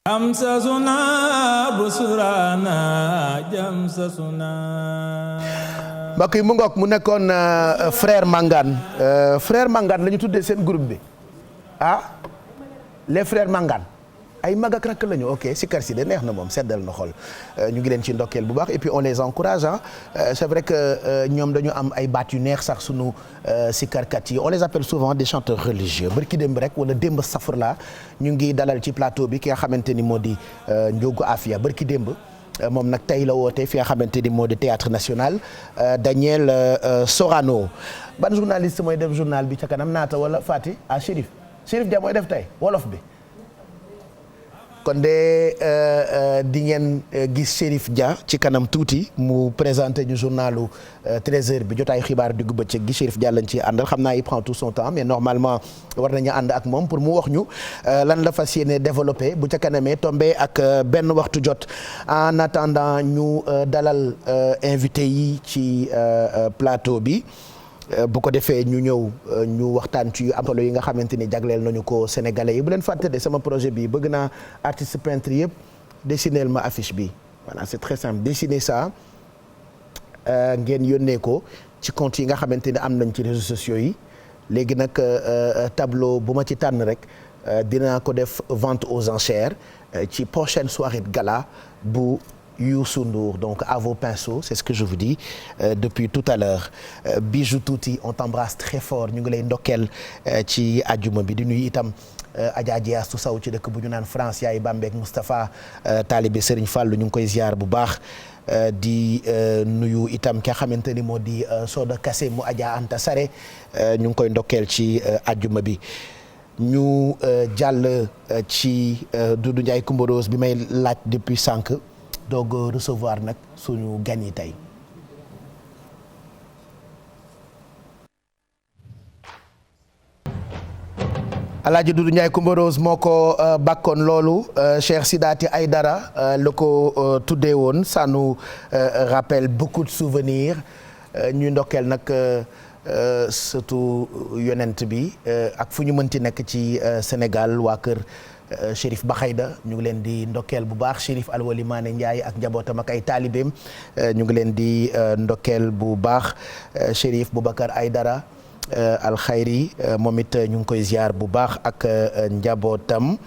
أمسسنا بسرانا جمسسنا. mbokk yi mu ngoog mu nekkoon frère Mangane frère Mangane la ñu tuddee seen groupe bi les frères Mangane ay mag ak rakk lañu ok sikar si de neex na moom seddal na xol ñu ngi leen ci ndokkeel bu baax et puis on les encourage c'est vrai que ñoom dañu am ay baat yu neex sax sunu sikarkat yi on les appelle souvent des chanteurs religieux bërki démb rek wala démb safar ñu ngi dalal ci plateau bi ki nga xamante ni moo di Ndiogou Afia bërki démb moom nag tey la woote fi nga xamante ni moo di théâtre national Daniel Sorano ban journaliste mooy def journal bi ca kanam naata wala Fati Chérif Dia mooy def tey wolof bi kon de di ngeen gis Chérif Dia ci kanam tuuti mu présenté ñu journalu 13h bi jotaay xibaar diggu bëccëg gi Chérif Dia lañ ci àndal xam naa il prend tout son temps mais normalement war nañu ànd ak moom pour mu wax ñu lan la fas yéene développé bu ca kanamee tombé ak benn waxtu jot en attendant ñu dalal invité yi ci plateau bi. bu ko defee ñu ñëw ñu waxtaan ci am solo yi nga xamante ni jagleel nañu ko sénégalais yi bu leen fàtte de sama projet bi bëgg naa artiste peintre yëpp dessineel ma affiche bi voilà c'est très simple dessiner ça ngeen yónnee ko ci compte yi nga xamante ni am nañ ci réseaux sociaux yi léegi nag tableau bu ma ci tànn rek dinaa ko def vente aux enchères ci prochaine soirée de gala bu Youssou Ndour donc à vos pinceaux c'est ce que je vous dis depuis tout à l'heure Bijou Tuuti on t'embrasse très fort ñu ngi lay ndokkeel ci àjjuma bi di nuyu itam Adja Diastou Sow ci dëkk bu ñu naan France yaay Bambeek Moustapha taalibe Serigne Fallou ñu ngi koy ziar bu baax di nuyu itam ki nga xamante ni moo di Soda Kassé mu Adja Anta Sare ñu ngi koy ndokkeel ci àjjuma bi ñu jàll ci Doudou Ndiaye Coumba Rose bi may laaj depuis sànq doog recevoir nag suñu gan yi tey Alaaji Doudou Ndiaye Coumba Rose moo ko bàkkoon loolu Cheikh Sidaati Aïdara la ko tuddee woon ça nous rappelle beaucoup de souvenirs ñuy ndokkeel nag surtout yonent bi ak fu ñu mënti nekk ci Sénégal waa kër Chérif Baxayda ñu ngi leen di ndokkeel bu baax Chérif Alwali Mané Ndiaye ak njabootam ak ay taalibeem ñu ngi leen di ndokkeel bu baax Chérif Boubacar Aydara Alxayri moom it ñu ngi koy ziar bu baax ak njabootam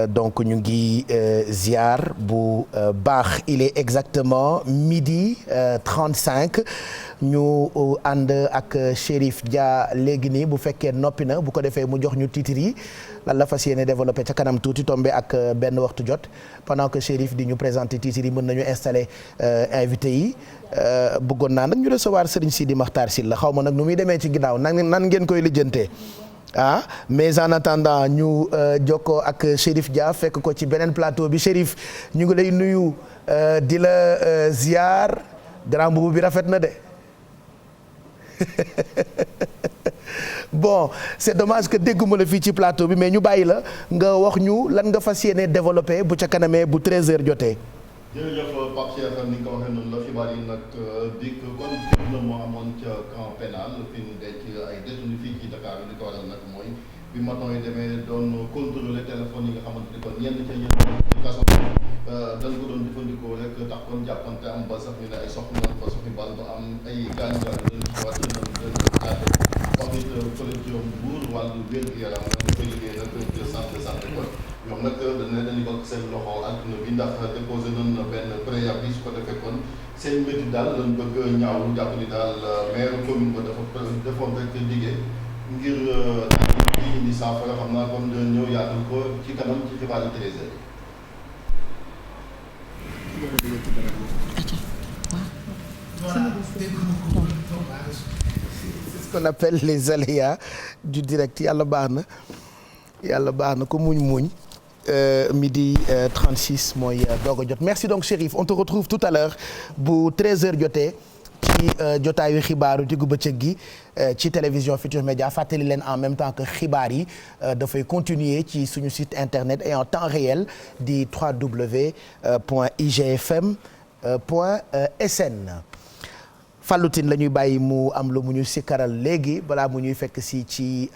donc ñu ngi ziar bu baax il est exactement midi 35 ñu ànd ak Chérif Dia léegi nii bu fekkee noppi na bu ko defee mu jox ñu titre yi lan la fas yéene développé ca kanam tuuti tombé ak benn waxtu jot pendant que Chérif di ñu présenter titre yi mën nañu installer invité yi bëggoon naa nag ñu recevoir Serigne Sidi Makhtar Sylla xaw ma nag nu muy demee ci ginnaaw nan ngeen koy lijjantee mais en attendant ñu jokkoo ak Chérif Dia fekk ko ci beneen plateau bi Chérif ñu ngi lay nuyu di la ziar grand boubou bi rafet na de bon c'est dommage que dégguma la fii ci plateau bi mais ñu bàyyi la nga wax ñu lan nga fas yéene développé bu ca kanamee bu 13h jotee. jërëjëf Pape Cheikh ni nga ko waxee noonu la xibaar yi nag bii kon fitna moo amoon ca camp pénal fi ñu denc ay détenu fii ci Dakar li ko waral nag mooy bi maton yi demee doon contrôler téléphone yi nga xamante ni kon ñenn ca ñenn ci kaso dañ ko doon jëfandikoo rek tax kon jàppante am ba sax ñu ne ay soxna nañ fa soxi bal ba am ay gaañu-gaañu dañ ci wàcc nañ dañ ko jaate wax it fële ci Mbuur wàllu wér-gu-yaram nag ñu koy liggéey nag ci centre de santé kon ñoom nag dañu bokk seen loxo àdduna bi ndax déposé nañ benn préavis su ko defee kon seen métti daal lañ bëgg ñaawlu jàpp ni daal maire commune ba dafa defoon rek liggéey ngir di indi saafara xam naa kon ñëw yaatal ko ci kanam ci xibaaru télévision yi. C'est ce qu'on appelle les aléas du direct yàlla baax na ko muñ midi 36 mooy doog a jot merci donc Chérif on te retrouve tout à l'heure bu 13h jotee ci jotaayu xibaaru diggu bëccëg gi ci télévision Futur Média fàttali leen en même temps que xibaar yi dafay continuer ci suñu site internet et en temps réel di www.igfm.sn. Fallou Tine la ñuy bàyyi mu am lu mu ñu sikkaral léegi balaa mu ñuy fekk si ci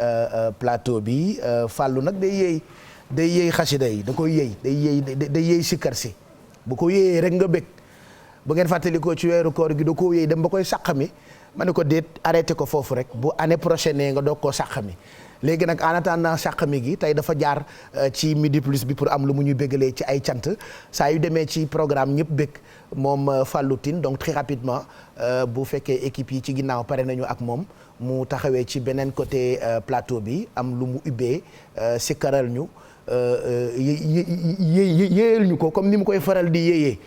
plateau bi Fallou nag day yéey xasida yi da koy yéey day yéey sikkar si bu ko yéeyee rek nga bëgg bu ngeen fàttalikoo ci weeru koor gi da koo yéey dem ba koy sàq mi ma ne ko déet arrêté ko foofu rek bu année prochaine nga doog koo sàq mi léegi nag en attendant sàq mi gi tey dafa jaar ci midi plus bi pour am lu mu ñu bégalee ci ay cant saa yu demee ci programme ñëpp bëgg moom Fallou Tine donc très rapidement bu fekkee équipe yi ci ginnaaw pare nañu ak moom mu taxawee ci beneen côté plateau bi am lu mu ubbee sikkaral ñu yéeyal ñu ko comme ni mu koy faral di yéeyee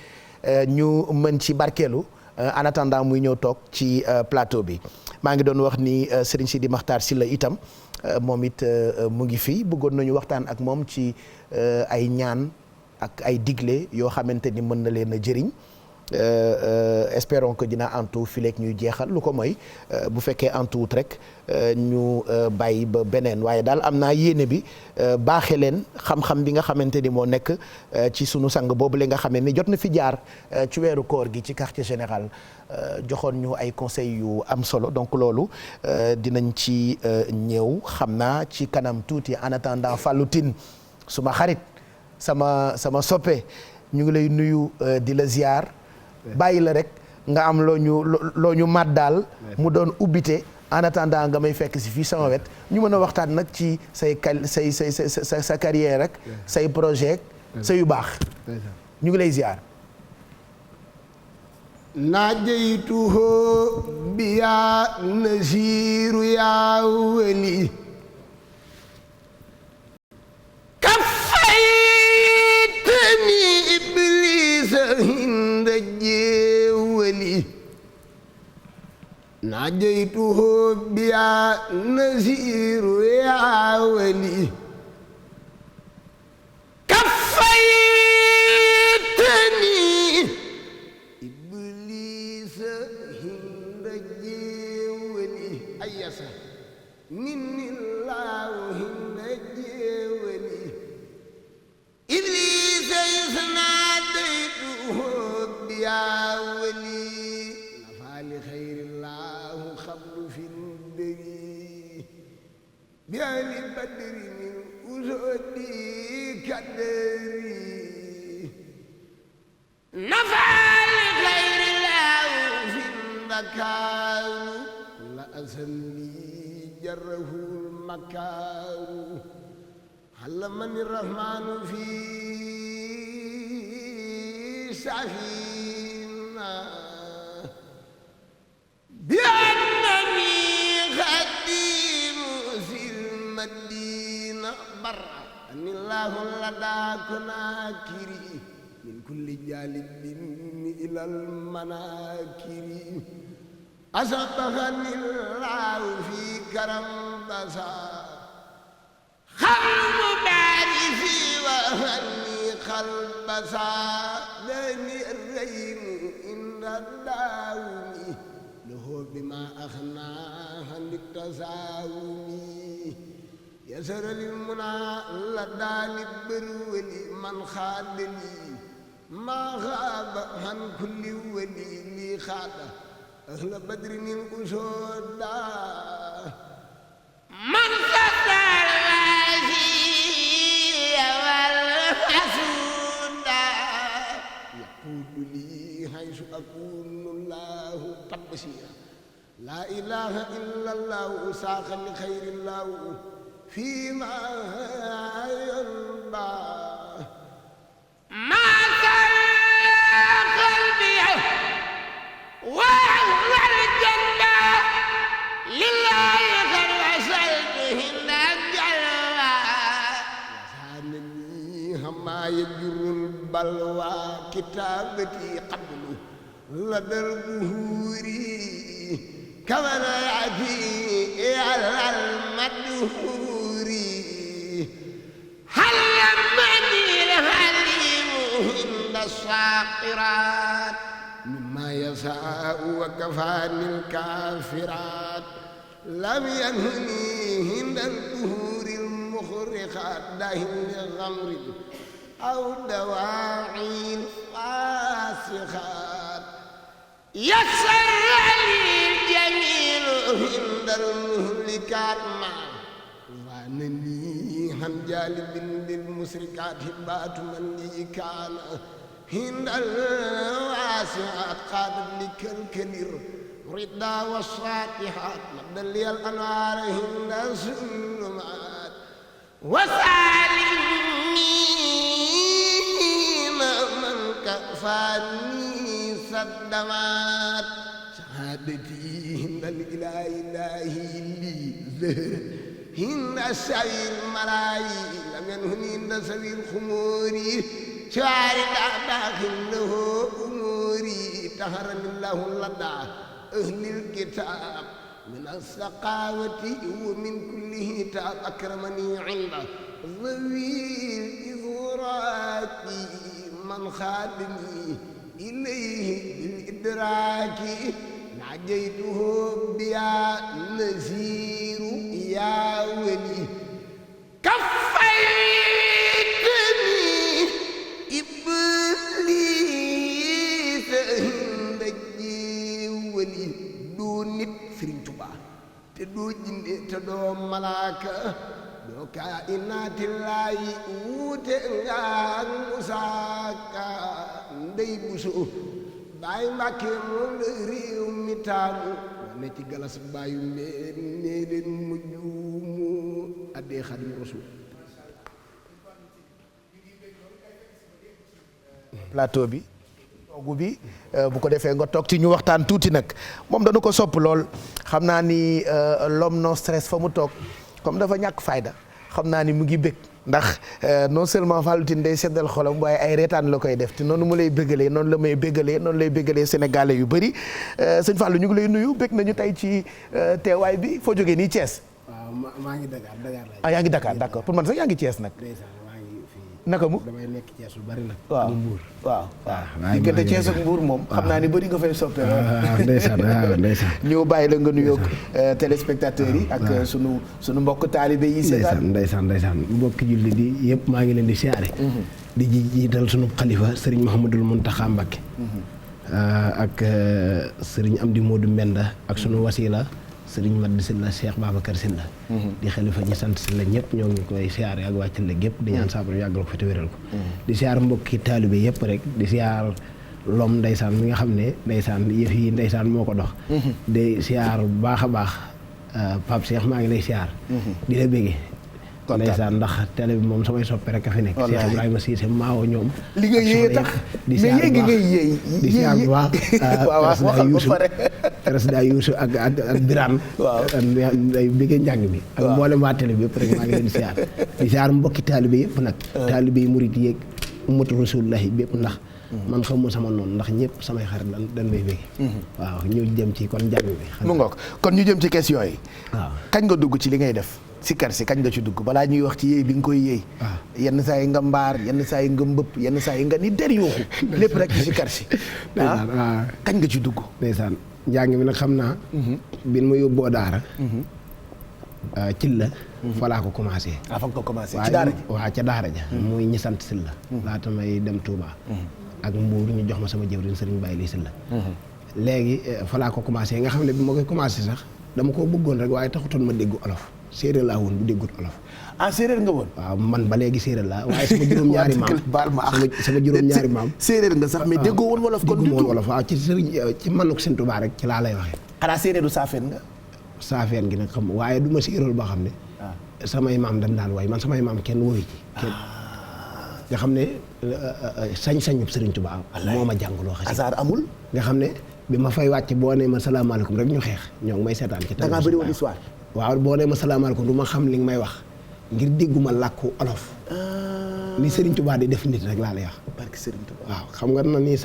ñu mën ci barkeelu en attendant muy ñëw toog ci plateau bi maa ngi doon wax ni Serigne Sidi Makhtar Sylla itam moom it mu ngi fii bëggoon nañu waxtaan ak moom ci ay ñaan ak ay digle yoo xamante ni mën na leen a jëriñ espérons que dina antu fileeg ñuy jeexal lu ko mooy bu fekkee antuwut rek ñu bàyyi ba beneen waaye daal am naa yéene bi baaxe leen xam-xam bi nga xamante ni moo nekk ci sunu sang boobu la nga xamee ni jot na fi jaar ci weeru koor gi ci quartier général joxoon ñu ay conseils yu am solo donc loolu dinañ ci ñëw xam naa ci kanam tuuti en attendant Fallou Tine suma xarit sama soppe ñu ngi lay nuyu di la ziar bàyyi la rek nga am loo ñu mat daal mu doon ubbite en attendant nga may fekk si fii sama wet ñu mën a waxtaan nag ci say carrière rek say projet say yu baax ñu ngi lay ziar najaytuhu bi ya naziru ya wali kafaytani iblisa hinda jeewali najaytuhu bi ya naziru ya wali kafaytani ayasa minillahu hinda jeewali iblisa isnadaytuhu biya wali nafali xayrillahu xablu findari biali badri min usodi kadari nafali xayrillahu findakaru أسلي جره المكار علمني الرحمن في سفينة بأنني خديم في المدينة برا أن الله لدى كناكري من كل جالب إلى المناكر أصبحني الله في كرم بسا خلم بارثي وهني قلب سادني الريم عند الداوم له بما أخنى عن التساوم يسر للمنى لدى البر ولمن خاد لي ما غاب عن كل ولي لي خاد أهل بدر الأسود من ستر الوازي والحسود يقول لي حيث أكون الله تبشيرا لا إله إلا الله ساق لخير الله فيما ينبع ما قلبي وأهل الجنة لله قد وصلتهم الجلوى يسألني هما يجر البلوى كتابتي قبله لدى الظهور كما يأتي على المدهور هل يمني الحليم عند الصاقرات مما يساء وكفاني الكافرات لم ينهني عند الدهور المخرقات دهن غمر أو دواعي الفاسخات يسر لي الجميل عند المهلكات معه وأنني عن جالب للمسركات هبات من لي كان عند الواسعات قادت لكالكبير ردا والصاتحات مد لي الأنوار عند السلمات وسالمين من كفاني صدمات شهادتي هند الإله إلهي لي زهر هند السعي الملاي لم ينهني هند سوي الخموري شعر داخل له أموري طهرني الله لدى أهل الكتاب من السقاوة ومن كل هتاب أكرمني عنده ذوي الإذراك من خادني إليه بالإدراك نعجيته بيا نزير يا ولي كفيتني إبليس عند ولي دون Sëriñ Tuubaa te doo jinde te doo malaaka doo kaa'inaati laayi wuute nga ak musaaka ndey buso baay Mbàkke moom la réew mi taamu ne ci galas baayu mbeen nee leen mujj mu addee Xaadimu Rasuul plateau bi toogu bi bu ko defee nga toog ci ñu waxtaan tuuti nag moom dañu ko sopp lool xam naa ni l'homme non stress fa mu toog comme dafa ñàkk fayda xam naa ni mu ngi bëgg ndax non seulement Fallou Tine day seddal xolam waaye ay reetaan la koy def te noonu mu lay bëggalee noonu la may bëggalee noonu lay bëggalee sénégalais yu bëri sëñ Fallou ñu ngi lay nuyu bëgg nañu tey ci teewaay bi foo jógee nii Thiès. waaw maa ngi Dakar la. ah yaa ngi Dakar d'accord pour man sax yaa ngi Thiès nag. naka mu damay nekk Thiès lu bari nag. waaw Mbuur waaw diggante Thiès ak Mbuur moom xam naa ni bëri nga fay soppe ndeysaan ñu bàyyi la nga nuyoog téléspectateurs yi ak sunu mbokk taalibe yi ndeysaan mbokki julli di yëpp maa ngi leen di siyaare di jiital sunu xalifa Serigne Mouhamadul Mountakha Mbacké ak Serigne Amdi Modou Mbenda ak sunu wasila Sëriñ Madi Sylla Cheikh Babacar Sylla di xalifa ñi sant Sylla ñëpp ñoo ngi koy siyaare ak wàccal la gépp di ñaan saabu yàggal ko fi te wéral ko di siyaar mbokki taalibe yëpp rek di siyaar lom ndeysaan mi nga xam ne ndeysaan yëf yi ndeysaan moo ko dox di siyaar bu baax a baax Pape Cheikh maa ngi lay siyaar di la béggee ndeysaan ndax télé bi moom samay soppe rek a fi nekk Cheikh Ibrahima Cissé maawo ñoom li nga yéey tax di siyaar bu baax président Youssou ak Birane waaw day bëggee njàng mi ak mboolem waa télé bi yëpp rek maa ngi leen di siyaar mbokki taalibe yëpp nag taalibe yi murit yeeg ummatu rasulullahi bépp ndax man xamuma sama noonu ndax ñëpp samay xarit dañ may bëgg waaw ñu jëm ci kon njàng bi mu ngoog kon ñu jëm ci question yi waaw kañ nga dugg ci li ngay def sikkar si kañ nga ci dugg balaa ñuy wax ci yéey bi nga koy yéey yenn saa yi nga mbaar yenn saa yi nga mbëpp yenn saa yi nga ni der yooxu lépp rek ci sikkar si kañ nga ci dugg ndeysaan njàng mi nag xam naa bin ma yóbboo daara ci la fa laa ko commencé fa nga ko commencé ci daara ji waaw ca daara ja muy ñi sant Sylla laata may dem Touba ak Mbuur ñu jox ma sama jëwriñ Serigne Baye Lay Sylla léegi fa laa ko commencé nga xam ne bi ma koy commencé sax dama ko bëggoon rek waaye taxutoon ma déggu olof séeréer laa woon bu déggut olof. séeréer nga woon. waaw man ba léegi séeréer laa waaye sama juróom-ñaari maam sama juróom-ñaari maam. séeréer nga sax mais déggoo woon wolof. kon dégguma woon wolof waaw ci sëriñ ci manuk Sëriñ Tuubaa rek ci laa lay waxee. xanaa séeréeru saafeen nga. saafeen gi nag xam waaye du ma séeréer boo xam ne. samay maam dañ daan way man samay maam kenn woyu ci kenn. nga xam ne sañ-sañub Sëriñ Tuubaa moo ma jàngaloo xasida. hasard amul. nga xam ne bi ma fay wàcc boo nee ma salaamaaleykum rek ñu xeex ñoo ngi may seetaan ci. da ngaa bëri woon histoire. waaw boo nee ma salaamaaleykum du ma xam li nga may wax ngir dégguma làkku olof. ni Serigne Touba di def nit rek laa lay wax. barke Serigne Touba. waaw xam nga na ñuy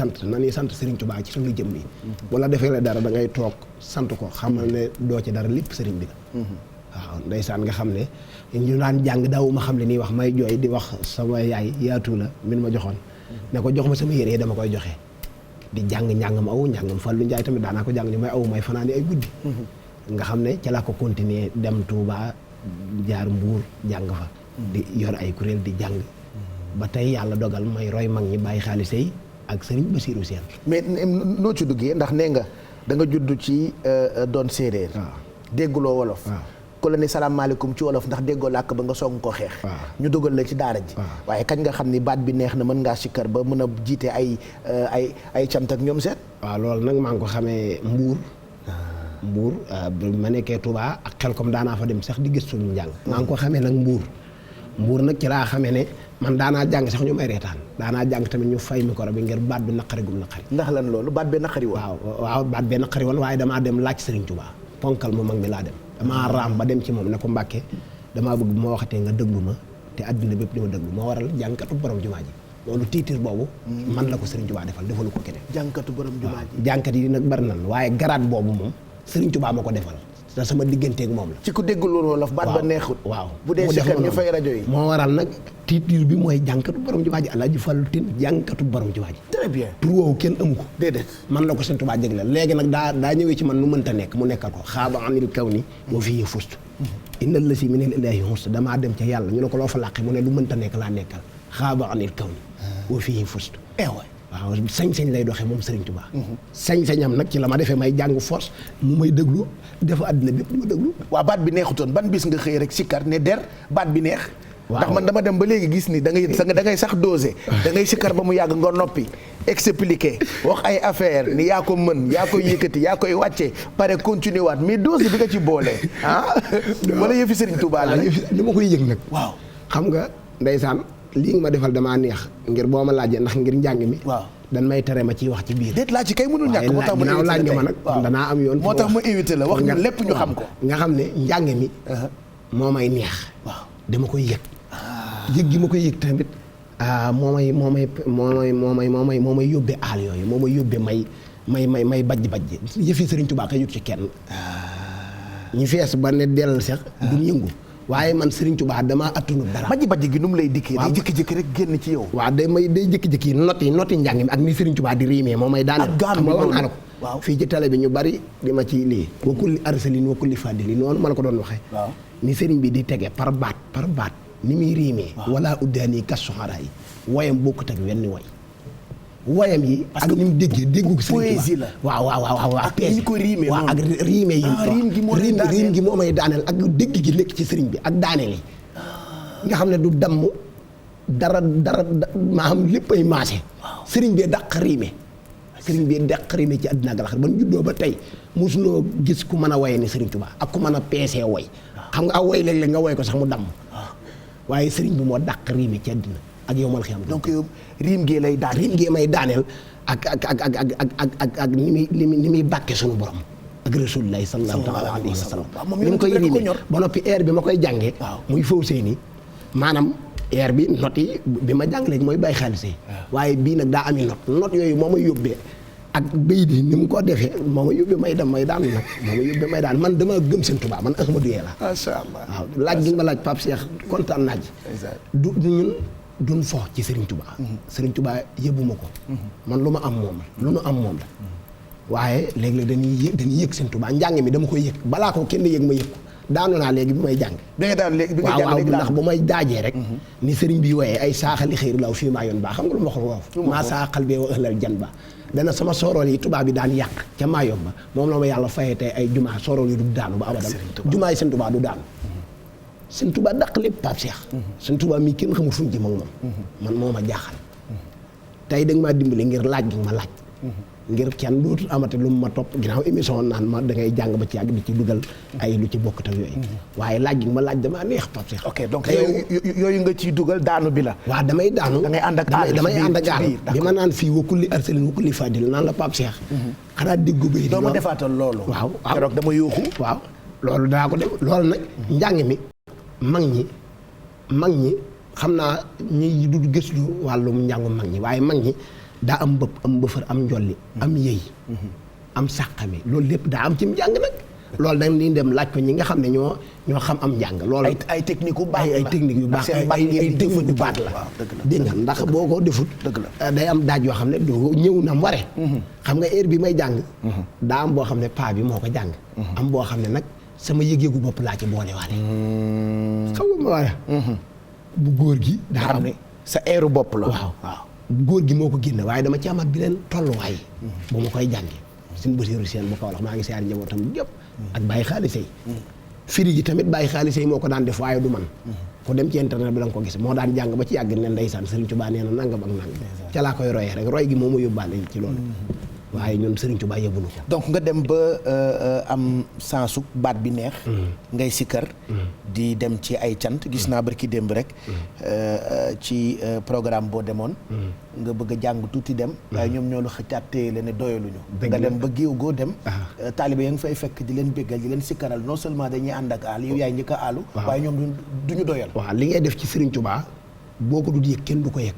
sant Serigne Touba ci suñu jëm yi. bu la defee la dara da ngay toog sant ko xam ne doo ci dara lépp Serigne bi la. waaw ndeysaan nga xam ne ñu daan jàng daawuma xam ne nii wax may jooy di wax sama yaay yaatu la min ma joxoon. ne ko jox ma sama yére dama koy joxe. di jàng njàngam aw njàngam Fallou Ndiaye tamit daanaa ko jàng ñu may aw may fanaan ay guddi. nga xam ne ca laa ko continuer dem Touba jaar Mbuur jàng fa. di yor ay kuréel di jàng. ba tey yàlla dogal may roy mag ñi bàyyi xaalis yi ak Serigne Bassirou Sène. mais noo ci duggee ndax nee nga da nga judd ci doon séeréer. waaw dégguloo wolof. waaw ku la ne salaamaaleykum ci wolof ndax déggoo làkk ba nga soog ko xeex. ñu dugal la ci daara ji. waaye kañ nga xam ni baat bi neex na mën ngaa sikkar ba mën a jiite ay cant ak ñoom seet. waaw loolu nag maa ngi ko xamee Mbuur ma nekkee Touba ak xel comme daanaa fa dem sax di gëstu ñu njàng. maa ngi ko xamee nag Mbuur nag ci laa xamee ne man daanaa jàng sax ñu may reetaan daanaa jàng tamit ñu fay micro bi ngir baat bi naqari gum naqari. ndax lan loolu baat bee naqari woon. waaw baat bee naqari woon waaye damaa dem laaj Serigne Touba ponkal mu mag mi laa dem. damaa raam ba dem ci moom ne ko Mbàkke damaa bëgg bu ma waxatee nga déglu ma te àddina bépp di ma déglu moo waral jàngkatu borom jumaa ji loolu tiitir boobu man la ko Serigne Touba defalu ko keneen. jàngkatu borom jumaa ji jàngkat yi nag bari nan waaye garaat boobu moom Serigne Touba ma ko defal te sama digganteeg moom la. ci ku déggul woon wolof baat ba neexut. waaw bu dee sikkar ñu fay rajo yi. moo waral nag tiitir bi mooy jàngkatu borom jumaa ji Alaaji Fallu Tine jàngkatu borom jumaa ji. très bien tur woowu kenn amu ko. déedéet man la ko Serigne Touba jégleel léegi nag daa ñëwee ci man lu mënta nekk mu nekkal ko xaaba anil kaw ni moo fi fustu innal la si minal ilaahi hus damaa dem ca yàlla ñu ne ko loo fa làqe mu ne lu mënta nekk laa nekkal xaaba anil kaw ni moo fi fustu waaw sañ-sañ lay doxee moom Serigne Touba. sañ-sañam nag ci la ma defee may jàng force mu may déglu def àddina bépp di ma déglu. waaw baat bi neexutoon ban bis nga xëy rek sikkar ne der baat bi neex. ndax man dama dem ba léegi gis ni da ngay sax dosé. da ngay sikkar ba mu yàgg nga noppi expliqué wax ay affaire ni yaa ko mën yaa koy yëkkati yaa koy wàcce pare continuer waat mais dosé bi nga ci boole. wala yëfi Serigne Touba la. li ma koy yëg nag. waaw xam nga ndeysaan lii nga ma defal damaa neex ngir boo ma laajee ndax ngir njàng mi. waaw dan may tere ma ciy wax ci biir. déet laaj ci kay mënul ñàkk moo tax ma laaj nga ma nag danaa am yoon. moo tax ma invité la wax ñu lépp ñu xam ko. nga xam ne njàng mi. moo may neex. waaw dama koy yëg. yëg gi ma koy yëg tamit moo may yóbbee aal yooyu moo may yóbbee may bajj yëfi Serigne Touba kay yëg ci kenn. ñu fees ba ne dell sax duñ yëngu. waaye man Serigne Touba damaa attunu dara. bajj gi nu mu lay dikkee. day jékki-jékki rek génn ci yow. waaw day jékki-jékki noti njàng mi ak ni Serigne Touba di riimee moo may daaneel. ak gaam bi wax naa la ko. waaw fii ci télé bi ñu bari di ma ci lii. wa kulli arsalin wa kulli fadili noonu ma la ko doon waxee. waaw ni Serigne bi di tege par baat ni muy riimee. wala uddaani kas soxara yi. woyam bokkut ak wenn woy. woyam yi ak ni mu déggee déggu Serigne Touba poésie la. waaw ak ni ñu ko riimee waaw ak riime yi. riim gi moo may daaneel ak dégg gi nekk ci Serigne bi ak daaneel yi. nga xam ne du damm dara maanaam lépp ay maase. Serigne bee dàq riime. Serigne bee dàq riime ci àddina ak alaxira ba ñu juddoo ba tey mosunoo gis ku mën a woye ni Serigne Touba ak ku mën a peesee woy. xam nga aw woy léeg-léeg nga woy ko sax mu damm. waaye Serigne bi moo dàq riime ci àddina ak yow mal xiyam. donc yow riim gee lay daaneel. riim gee may daaneel ak ni muy bàkke sunu borom. ak Rasulullah sallallahu alayhi wa sallam. ni mu koy riime ba noppi air bi ma koy jàngee. muy faw see ni maanaam air bi note yi bi ma jàng léegi mooy bàyyi xaalis waaye bii nag daa ami not yooyu moo may yóbbee ak béy di ni mu ko defee moo ma yóbbee may daan nag moo ma yóbbee may daan man dama gëm Sëñ Tuubaa man Ahmadou Yee la. macha allah waaw laaj gi nga ma laaj Pape Cheikh kontaan naa ji. du ñun duñ fo ci Serigne Touba. Serigne Touba yëbuma ko. man lu ma am moom lu nu am moom la. waaye léeg-léeg dañuy yëg Sëñ Touba njàng mi dama koy yëg balaa ko kenn yëg ma yëg ko daanu naa léegi bi may jàng. da ngay daanu léegi bi nga jàng léegi ndax bu may daajee rek. ni sëriñ bi wooyee ay saaxali xëyru law fii maa yoon baa xam nga lu ma wax woofu. maa saaxal bee wa ëllal jan ba. dana sama soorool yi tubaab bi daan yàq ca maa yomba moom la ma yàlla fayee tey ay jumaa soorool yi du daanu ba abadan. jumaa yi seen tubaab du daanu. seen tubaab dàq lépp Pape Cheikh. seen tubaab mii kenn xamul fu mu jëm ak moom. man moo ma jaaxal. tey da nga maa dimbali ngir laaj gi ma laaj. ngir kenn dootul amati lu mu ma topp ginnaaw émission naan ma da ngay jàng ba ci yàgg di ci dugal ay lu ci bokk te yooyu. waaye laaj gi ma laaj damaa neex Pape Cheikh. ok donc yooyu nga ciy dugal daanu bi la. waaw damay daanu. da ngay ànd ak aal damay ànd ak aal bi ma naan fii wakulli arsalin wakulli fadil naan la Pape Cheikh. xanaa déggu bay. doo ma defaatal loolu. waaw keroog dama yuuxu. waaw loolu daa ko def loolu nag njàng mi mag ñi xam naa ñi du gëstu wàllum njàngu mag ñi waaye mag ñi. daa am bëpp am bëfër am njolli am yëy am sàqami loolu lépp daa am ci njàng nag loolu dañ di dem laaj ko ñi nga xam ne ñoo xam am njàng loolu ay technique yu baax ay technique yu baax ay technique yu baax la dégg nga ndax boo ko defut day am daaj yoo xam ne doo ñëw na mu ware xam nga heure bi may jàng daa am boo xam ne paa bi moo ko jàng am boo xam ne nag sama yëg-yëgu bopp laa ci boole waale xam nga ma ware bu góor gi daa am ne sa eeru bopp la waaw góor gi moo ko génne waaye dama ci amaat beneen tolluwaay bu ma koy jàngi suñu Basiiru Seen bu kaw wax maa ngi siyaar njabootam yëpp ak bàyyi xaalise yi firi gi tamit bàyyi xaalise yi moo ko daan def waaye du man ku dem ci internet bi da nga ko gis moo daan jàng ba ci yàgg ne ndeysaan Sëriñ Tuubaa nee na nangam ak nangam ca laa koy royee rek roy gi moo ma yóbbaale ci loolu waaye ñun Sëriñ Tuubaa yëbulu ko donc nga dem ba am sensu baat bi neex ngay sikkar di dem ci ay cant gis naa barki démb rek ci programme boo demoon nga bëgg a jàng tuuti dem waaye ñoom ñoo la xëccaat téye la ne doyaluñu nga dem ba géew goo dem taalibe ya nga fay fekk di leen béggal di leen sikkaral non seulement dañuy ànd ak aal yow yaay njëkk a aalu waaye ñoom duñu doyal waaw li ngay def ci Sëriñ Tuubaa boo ko dul yëg kenn du ko yëg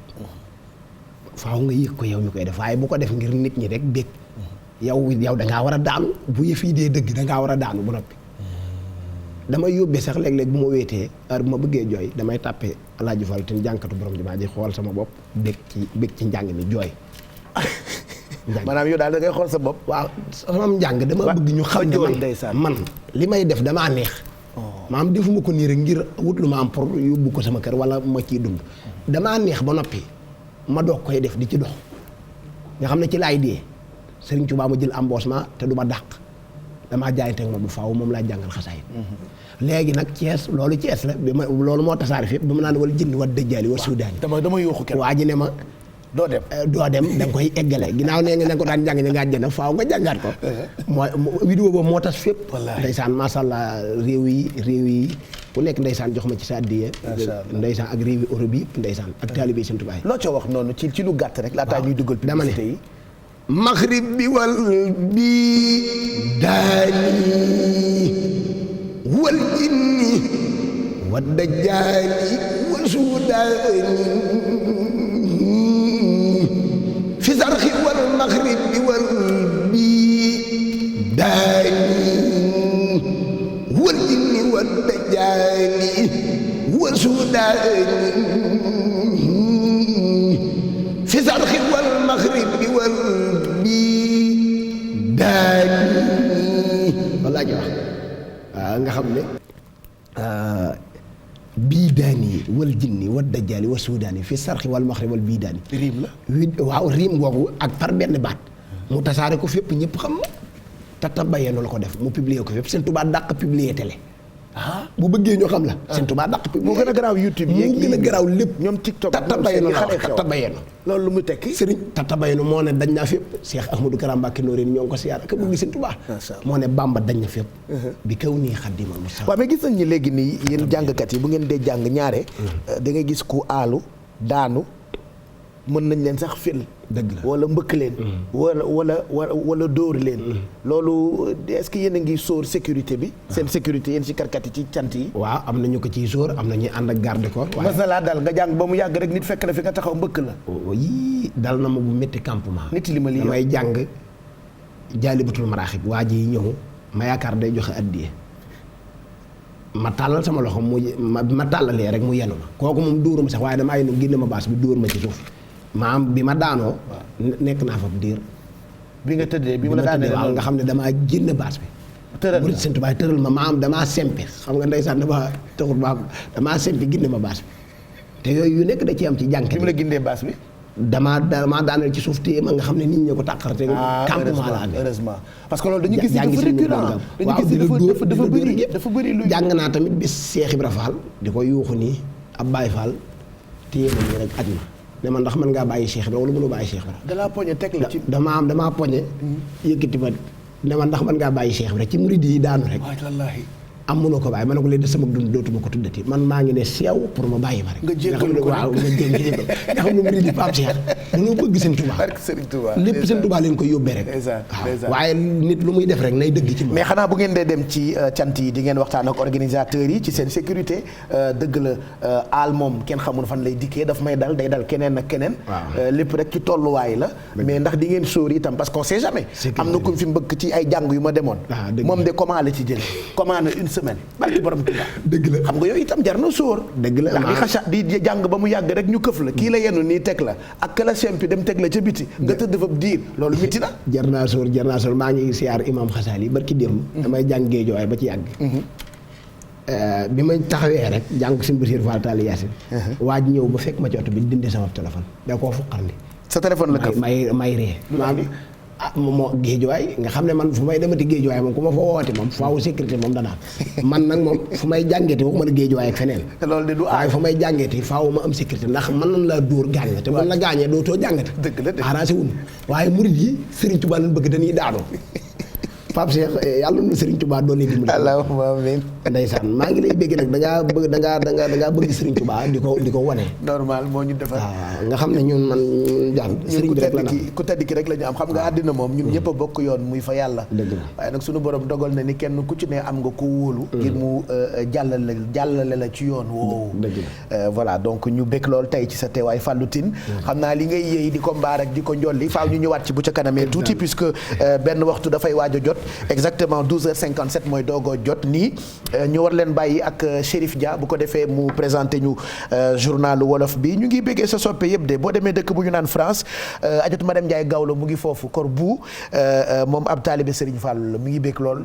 faaw nga yëg ko yow ñu koy def waaye bu ko def ngir nit ñi rek bég yow dangaa war a daanu bu yëf yi dee dëgg dangaa war a daanu bu noppi damay yóbbee sax léeg-léeg bu ma wéetee heure bu ma bëggee jooy damay tàppe Alaaji Fall te jànkatu borom jumaa ji xool sama bopp bég ci njàng mi jooy maanaam yow daal da ngay xool sa bopp waaw sama njàng dama bëgg ñu xam ne man li may def damaa neex maanaam defuma ko nii rek ngir wut lu ma am pour yóbbu ko sama kër wala ma ciy dund damaa neex ba noppi ma doog koy def di ci dox nga xam ne ci laay dee Sëriñ Tuubaa ma jël embauchement te du ma dàq damaa jaayante ak moom bu faaw moom laa jàngal xasaayid léegi nag Thiès loolu Thiès la bi ma loolu moo tasaare fépp ba ma naan wala jënd wat dëjjaali war suudaani dama yuuxu kenn waa ji ne ma doo dem da nga koy eggale ginnaaw nee nga ko daan jàng ne nga àjjana faaw nga jàngaat ko mooy vidéo boobu moo tas fépp ndeysaan masha Allah réew yi ku nekk ndeysaan jox ma ci sa addiya ndeysaan ak réew yi Europe yi ndeysaan ak taalibe Sëriñ Tuubaa loo ca wax noonu ci lu gàtt rek laataa ñuy dugal publicité yi maghrib bi wal bi daani wal jinni wad dajjaali wal suudaani fi sarxi wal maghrib bi wal bi daani wal jinni wad dajjaali wal suudaani fi sarxi wal maghrib bi wal bi daani walla ñu wax nga xam ne bii daani wal jinni wal dajjaali wal suudaani fi sarxi wal maghrib wal bii daani riim la waaw riim googu ak par benn baat mu tasaare ko fépp ñëpp xam ma tata bayeenu la ko def mu publier ko fépp Sëriñ Tuubaa dàq publier télé bu bëggee ñoo xam la Sëriñ Tuubaa dàq moo gën a garaaw YouTube moo gën a garaaw lépp ñoom TikTok tata bayeenu la wax tata bayeenu loolu lu mu tekki sëriñ tata bayeenu moo ne dañ naa fépp Cheikh Ahmadou Kara Mbacké Noreyni ñoo ngi ko siyaar ak bëgg Sëriñ Tuubaa moo ne Bamba dañ na fépp bi kaw nii xaddimal Mustafa waaw mais gis nañ ni léegi nii yéen jàngkat yi bu ngeen dee jàng ñaare da ngay gis ku aalu daanu mën nañ leen sax fil dëgg la wala mbëkk leen wala dóor leen loolu est-ce que yéen a ngi sóor sécurité bi seen sécurité yéen ci karkat yi ci cant yi waaw am na ñu ko ciy sóor am na ñuy ànd ak garde corps mas na laa dal nga jàng ba mu yàgg rek nit fekk la fi nga taxaw mbëkk la yii dal na ma bu métti campement nit li ma lii damay jàng jaalibatul maraaxib waa ji ñëw ma yaakaar day joxe addiye ma tàllal sama loxo ma tàllalee rek mu yenu ma kooku moom dóoru ma sax waaye damaa yenu génne ma baas bi dóor ma ci suuf maam bi ma daanoo nekk naa fa diir bi nga tëddee bi ma la daanee waaw nga xam ne damaa génn baas bi murid Sëñ Tuubaa tëral ma am damaa sempi xam nga ndeysaan damaa sempi ginde ma baas bi te yooyu yu nekk da ci am ci jànk bi mu la gindee baas bi damaa daanal ci suuf téye ma nga xam ne nit ñi ko tàqarte campement la amee heureusement parce que loolu dañu gis dafa récurrent dafa bëri lu jàng naa tamit bis Cheikh Ibra Fall di ko yuuxu nii ab Baye Fall téye ma nii rek aj ma ne man ndax mën ngaa bàyyi Cheikh Ibra wala mënoo bàyyi Cheikh Ibra dalaa poñe teg la ci damaa poñe yëkkati ma ne man ndax mën ngaa bàyyi Cheikh Ibra ci murid yi daanu rek wallaahi am mënoo ko bàyyi ma ne ko léegi sama dund dootuma ko tuddati man maa ngi ne seew pour ma bàyyi ma rek nga jéggal ko waaw nga jéggal nga xam ne murid yi Pape Cheikh dañoo bëgg Sëñ Tuubaa lépp Sëñ Tuubaa leen koy yóbbee rek waaw waaye nit lu muy def rek nay dëgg ci moom mais xanaa bu ngeen dee dem ci cant yi di ngeen waxtaan ak organisateurs yi ci seen sécurité dëgg la aal moom kenn xamul fan lay dikkee daf may dal day dal keneen ak keneen lépp rek ci tolluwaay la mais ndax di ngeen sóor itam parce qu'on sait jamais am na ku fi mbëkk ci ay jàng yu ma demoon moom de comment la ci jël comment na une semaine barki borom Tuubaa dëgg la xam nga yooyu itam jar na sóor dëgg la ndax di xasa di jàng ba mu yàgg rek ñu këf la kii la yenu nii teg la ak ka la sempi dem teg la ca biti nga tëdd fa diir loolu miti na jar naa sóor maa ngi siyaar imam Xasaali barki démb damay jàng géejo waaye ba ci yàgg bi ma taxawee rek jàng Sëñ Basiru Faal Taal Yaasin waaj ñëw ba fekk ma ci oto bi dindi sama téléphone da koo fuqar li sa téléphone la këf may ree moo géejuwaay nga xam ne man fu may demati géejuwaay moom ku ma fa woote moom faaw sécurité moom danaa man nag moom fu may jàngeeti waxuma la géejuwaay ak feneen loolu de du waaye fu may jàngeeti faaw ma am sécurité ndax mën nañ laa dóor gaañ la te mën la gaañee dootoo jàngati dëgg la arrangé wuñu waaye murid yi Serigne Touba lañ bëgg dañuy daanoo Pape Cheikh yàlla na Serigne Touba doon dimbali. allahumma amiin. ndeysaan maa ngi lay bëgg nag da ngaa bëgg Serigne Touba di ko wane. normal moo ñu defar. waaw nga xam ne ñun man jàll. Serigne bi rek la ku tedd ki rek la ñu am xam nga àddina moom ñun ñëpp a bokk yoon muy fa yàlla. dëgg la waaye nag sunu borom dogal na ni kenn ku ci ne am nga ko wóolu. ngir mu jàllale la ci yoon woowu. dëgg la voilà donc ñu bëgg lool tey ci sa teewaay Fallou Tine. xam naa li ngay yéey di ko mbaar ak di ko njolli faaw ñu ñëwaat ci bu ca kanamee tuuti puisque benn waxtu dafay waaj a jot exactement 12h57 mooy doogoo jot nii ñu war leen bàyyi ak Chérif Dia bu ko defee mu présenté ñu journalu wolof bi ñu ngi béggee sa soppe yëpp de boo demee dëkk bu ñu naan France ajot madame Ndiaye Gawlo mu ngi foofu kor bu moom ab taalibe Serigne Fall la mu ngi bégg lool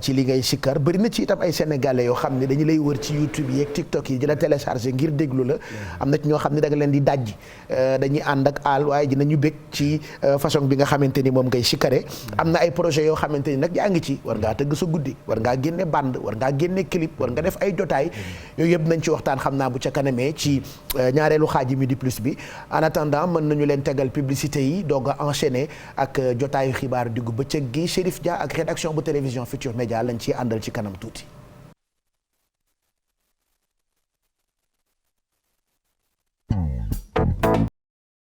ci li ngay sikkar bëri na ci itam ay sénégalais yoo xam ne dañu lay wër ci YouTube yi ak TikTok yi di la téléchargé ngir déglu la am na ci ñoo xam ne da nga leen di dajji dañuy ànd ak aal waaye dinañu bég ci façon bi nga xamante ni moom ngay sikkare am na ay projet yoo xamante ni nag yaa ngi ci war ngaa tëgg sa guddi war ngaa génne bande war ngaa génne clip war nga def ay jotaay yooyu yëpp nañ ci waxtaan xam naa bu ca kanamee ci ñaareelu xaaji Midi Plus bi en attendant mën nañu leen tegal publicité yi doog a enchaîner ak jotaayu xibaar diggu bëccëg gi Chérif Dia ak rédaction bu télévision Futur Média lañ ciy àndal ci kanam tuuti.